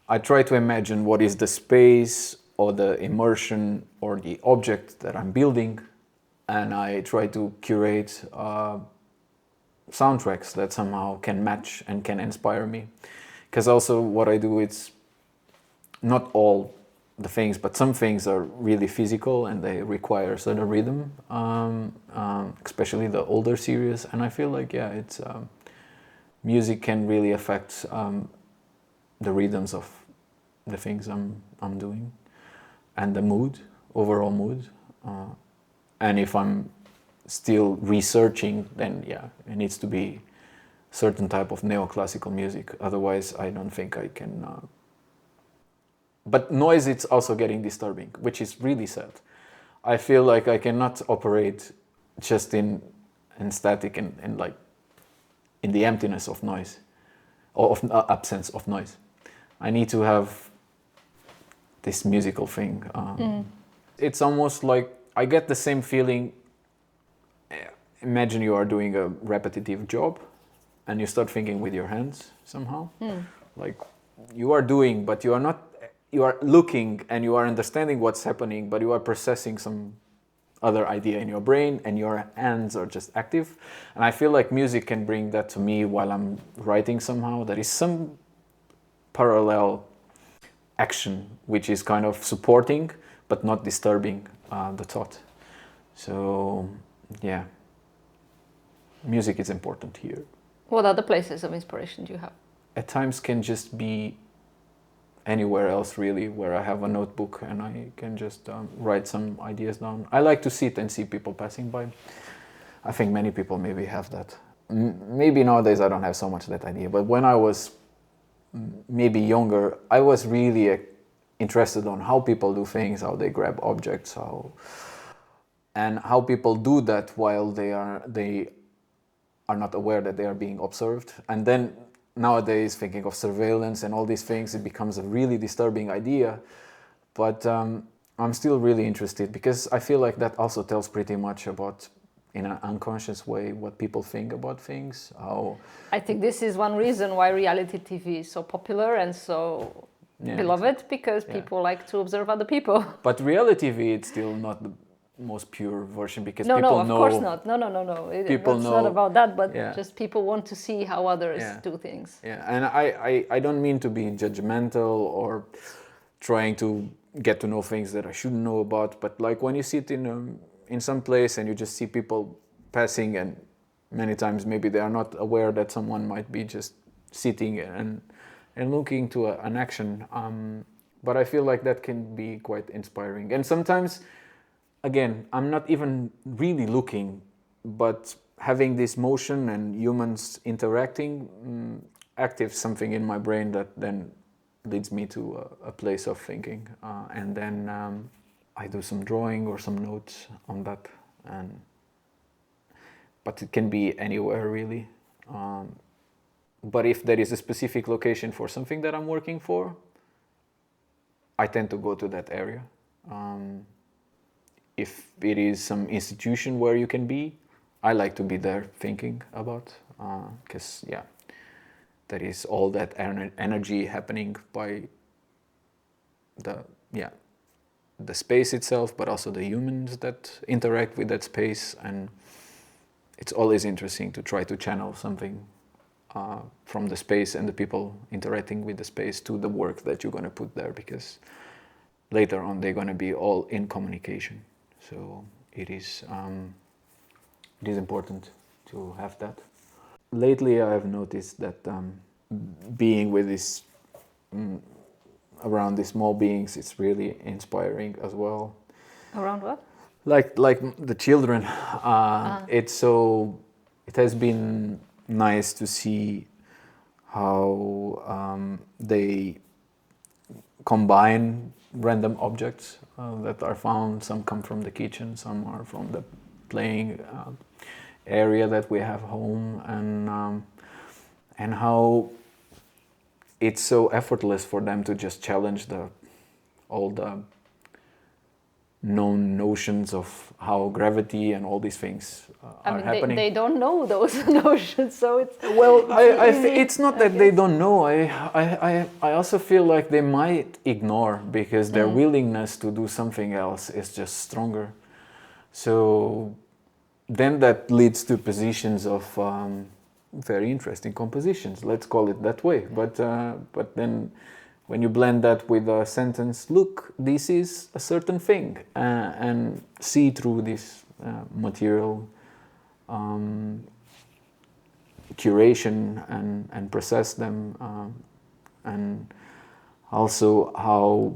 I try to imagine what is the space or the immersion or the object that I'm building, and I try to curate soundtracks that somehow can match and can inspire me. Because also what I do, it's not all the things, but some things are really physical and they require a certain rhythm, especially the older series. And I feel like, it's music can really affect the rhythms of the things I'm doing and the mood, overall mood. And if I'm still researching, then it needs to be certain type of neoclassical music. Otherwise, I don't think I can. But noise, it's also getting disturbing, which is really sad. I feel like I cannot operate just in static and like in the emptiness of noise, or of absence of noise. I need to have this musical thing. It's almost like I get the same feeling. Imagine you are doing a repetitive job and you start thinking with your hands somehow. Like you are doing, but you are not, you are looking and you are understanding what's happening, but you are processing some other idea in your brain and your hands are just active. And I feel like music can bring that to me while I'm writing somehow. There is some parallel action which is kind of supporting but not disturbing the thought. So music is important here. What other places of inspiration do you have? At times can just be anywhere else really, where I have a notebook and I can just write some ideas down. I like to sit and see people passing by. I think many people maybe have that. Maybe nowadays I don't have so much that idea, but when I was maybe younger, I was really interested on how people do things, how they grab objects, and how people do that while they are not aware that they are being observed. And then nowadays, thinking of surveillance and all these things, it becomes a really disturbing idea. But I'm still really interested because I feel like that also tells pretty much about, in an unconscious way, what people think about things. I think this is one reason why reality TV is so popular and so beloved, because people like to observe other people. But reality TV, it's still not the most pure version, because people know... No, of course not. No. People know... It's not about that, but just people want to see how others do things. Yeah, and I don't mean to be judgmental or trying to get to know things that I shouldn't know about, but like when you sit in some place and you just see people passing, and many times maybe they are not aware that someone might be just sitting and looking to an action. But I feel like that can be quite inspiring. And sometimes, again, I'm not even really looking, but having this motion and humans interacting activates something in my brain that then leads me to a place of thinking. And then I do some drawing or some notes on that. But it can be anywhere really. But if there is a specific location for something that I'm working for, I tend to go to that area. If it is some institution where you can be, I like to be there thinking about, because there is all that energy happening by the space itself, but also the humans that interact with that space, and it's always interesting to try to channel something from the space and the people interacting with the space to the work that you're going to put there, because later on they're going to be all in communication. So it is important to have that. Lately I have noticed that being with this around these small beings, it's really inspiring as well. Around what? Like the children. It has been nice to see how they combine random objects that are found. Some come from the kitchen, some are from the playing area that we have home, and how it's so effortless for them to just challenge all the known notions of how gravity and all these things are happening. They don't know those notions, so it's... Well, it's not that they don't know. I also feel like they might ignore, because their willingness to do something else is just stronger. So then that leads to positions of very interesting compositions, let's call it that way. But then when you blend that with a sentence, look, this is a certain thing, and see through this material curation and process them, and also how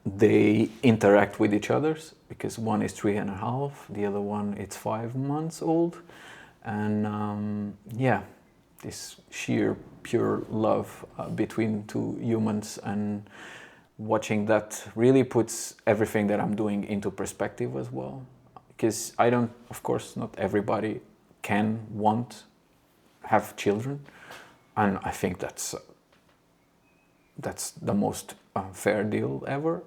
they interact with each other, because one is 3.5, the other one it's 5 months old, and this sheer pure love between two humans, and watching that really puts everything that I'm doing into perspective as well. Because of course, not everybody want have children, and I think that's the most fair deal ever.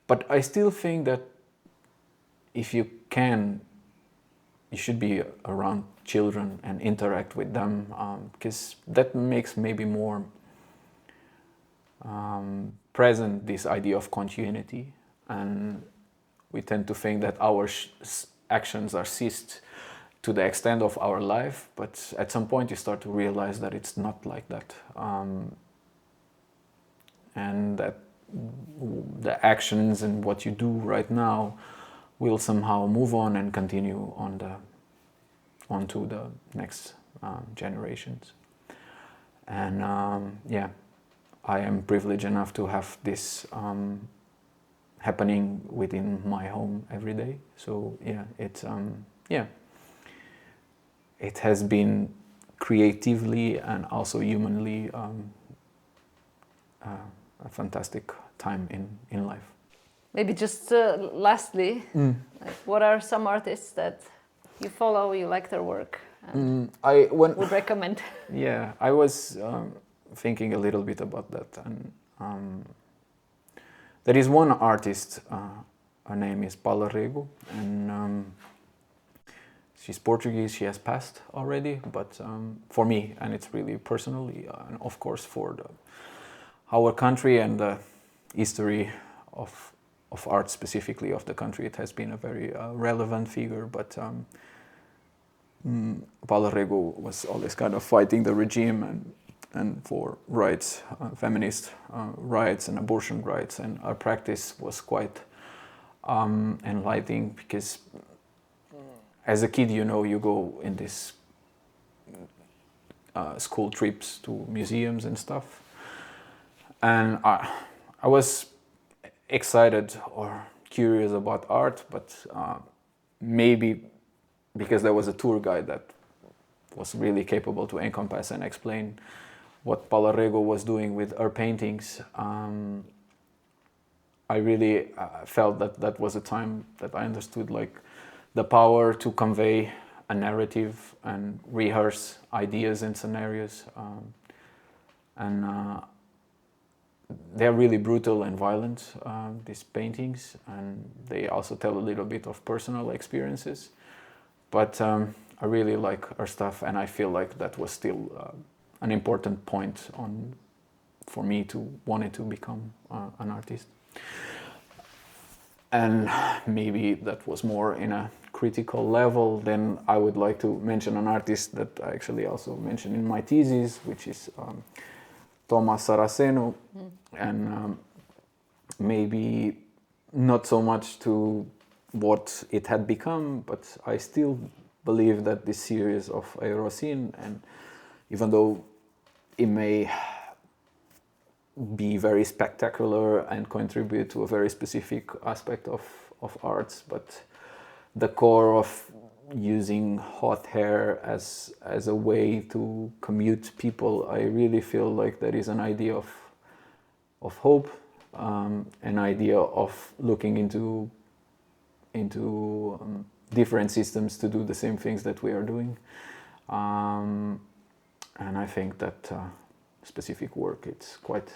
But I still think that if you can, you should be around children and interact with them, because that makes maybe more present this idea of continuity. And we tend to think that our actions are ceased to the extent of our life, but at some point you start to realize that it's not like that, and that the actions and what you do right now will somehow move on and continue on onto the next generations. And I am privileged enough to have this happening within my home every day. So it has been creatively and also humanly a fantastic time in life. Maybe just lastly, like, what are some artists that you follow, you like their work, and would recommend? Yeah, I was thinking a little bit about that, and there is one artist. Her name is Paula Rego, and she's Portuguese. She has passed already, but for me, and it's really personally, and of course for our country and the history of art specifically of the country, it has been a very relevant figure. But Paula Rego was always kind of fighting the regime and for rights, feminist rights and abortion rights, and our practice was quite enlightening, because as a kid, you go in these school trips to museums and stuff, and I was excited or curious about art, but maybe because there was a tour guide that was really capable to encompass and explain what Paula Rego was doing with her paintings, I really felt that was a time that I understood like the power to convey a narrative and rehearse ideas and scenarios, and they're really brutal and violent, these paintings, and they also tell a little bit of personal experiences, but I really like her stuff, and I feel like that was still an important point for me to wanted to become an artist. And maybe that was more in a critical level. Then I would like to mention an artist that I actually also mentioned in my thesis, which is Thomas Saraceno, and maybe not so much to what it had become, but I still believe that this series of Aerosine, and even though it may be very spectacular and contribute to a very specific aspect of arts, but the core of using hot hair as a way to commute people, I really feel like there is an idea of hope, an idea of looking into different systems to do the same things that we are doing, and I think that specific work, it's quite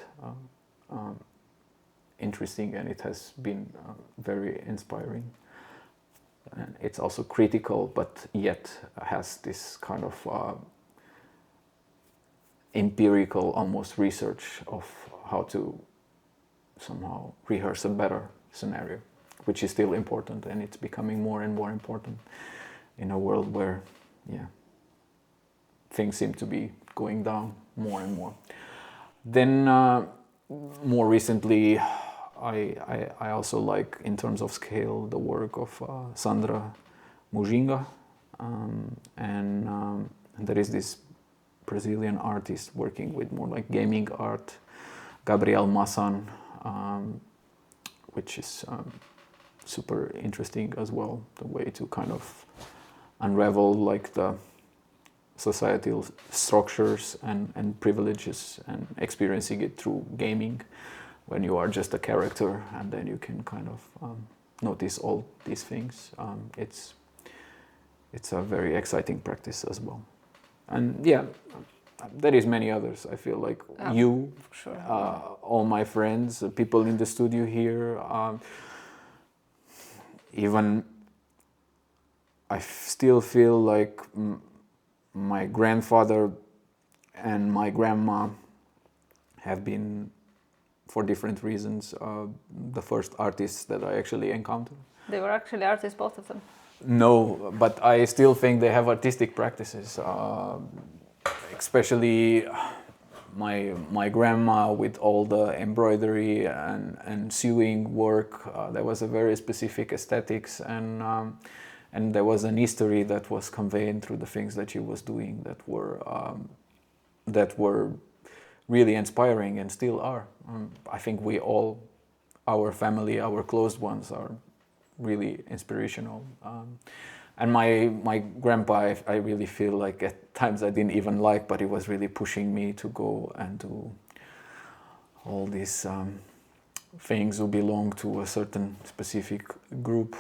interesting, and it has been very inspiring. And it's also critical, but yet has this kind of empirical almost research of how to somehow rehearse a better scenario, which is still important, and it's becoming more and more important in a world where things seem to be going down more and more. Then more recently, I also like, in terms of scale, the work of Sandra Mujinga, and there is this Brazilian artist working with more like gaming art, Gabriel Massan, which is super interesting as well, the way to kind of unravel like the societal structures and privileges and experiencing it through gaming, when you are just a character, and then you can kind of notice all these things. It's a very exciting practice as well. And there is many others. I feel like you, sure. All my friends, people in the studio here, even I still feel like my grandfather and my grandma have been, for different reasons, the first artists that I actually encountered. They were actually artists, both of them? No, but I still think they have artistic practices, especially my grandma with all the embroidery and sewing work. There was a very specific aesthetics, and and there was an history that was conveyed through the things that she was doing that were really inspiring and still are. I think we all, our family, our close ones, are really inspirational. And my grandpa, I really feel like at times I didn't even like, but he was really pushing me to go and do all these things who belong to a certain specific group,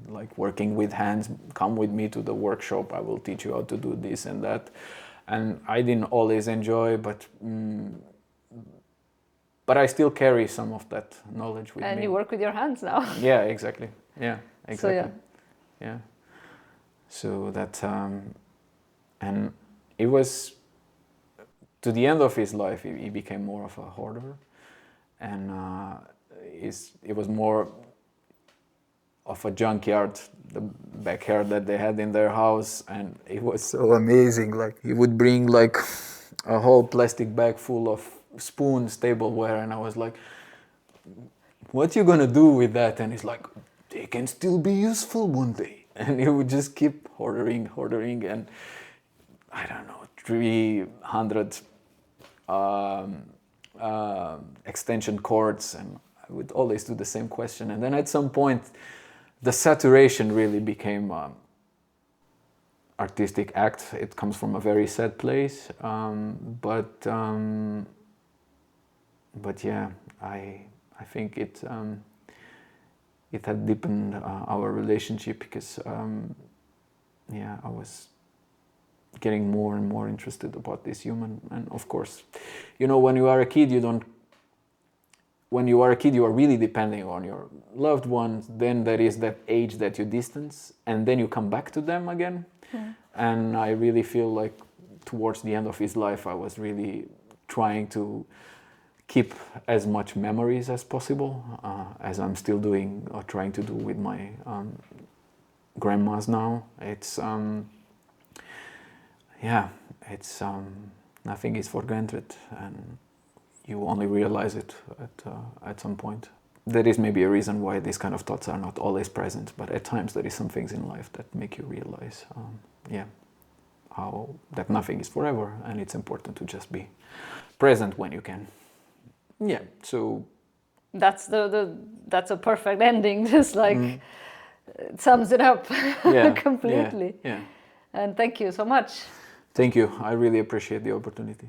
like working with hands. Come with me to the workshop, I will teach you how to do this and that. And I didn't always enjoy, but I still carry some of that knowledge with me. And you work with your hands now. Yeah, exactly. Yeah, exactly. So, yeah. So that, and it was, to the end of his life, he became more of a hoarder, and it was more of a junkyard, the backyard that they had in their house, and it was so amazing. Like, he would bring like a whole plastic bag full of spoons, tableware, and I was like, what you gonna do with that? And he's like, they can still be useful one day. And he would just keep hoarding, and I don't know, 300 extension cords, and I would always do the same question. And then at some point, the saturation really became artistic act. It comes from a very sad place, but yeah, I think it had deepened our relationship, because I was getting more and more interested about this human. And of course, when you are a kid, you are really depending on your loved ones. Then there is that age that you distance, and then you come back to them again. And I really feel like towards the end of his life, I was really trying to keep as much memories as possible, as I'm still doing or trying to do with my grandmas now. It's nothing is for granted, and you only realize it at some point. There is maybe a reason why these kind of thoughts are not always present, but at times there is some things in life that make you realize, how that nothing is forever, and it's important to just be present when you can. Yeah, so that's that's a perfect ending. Just like it sums it up completely. Yeah. And thank you so much. Thank you. I really appreciate the opportunity.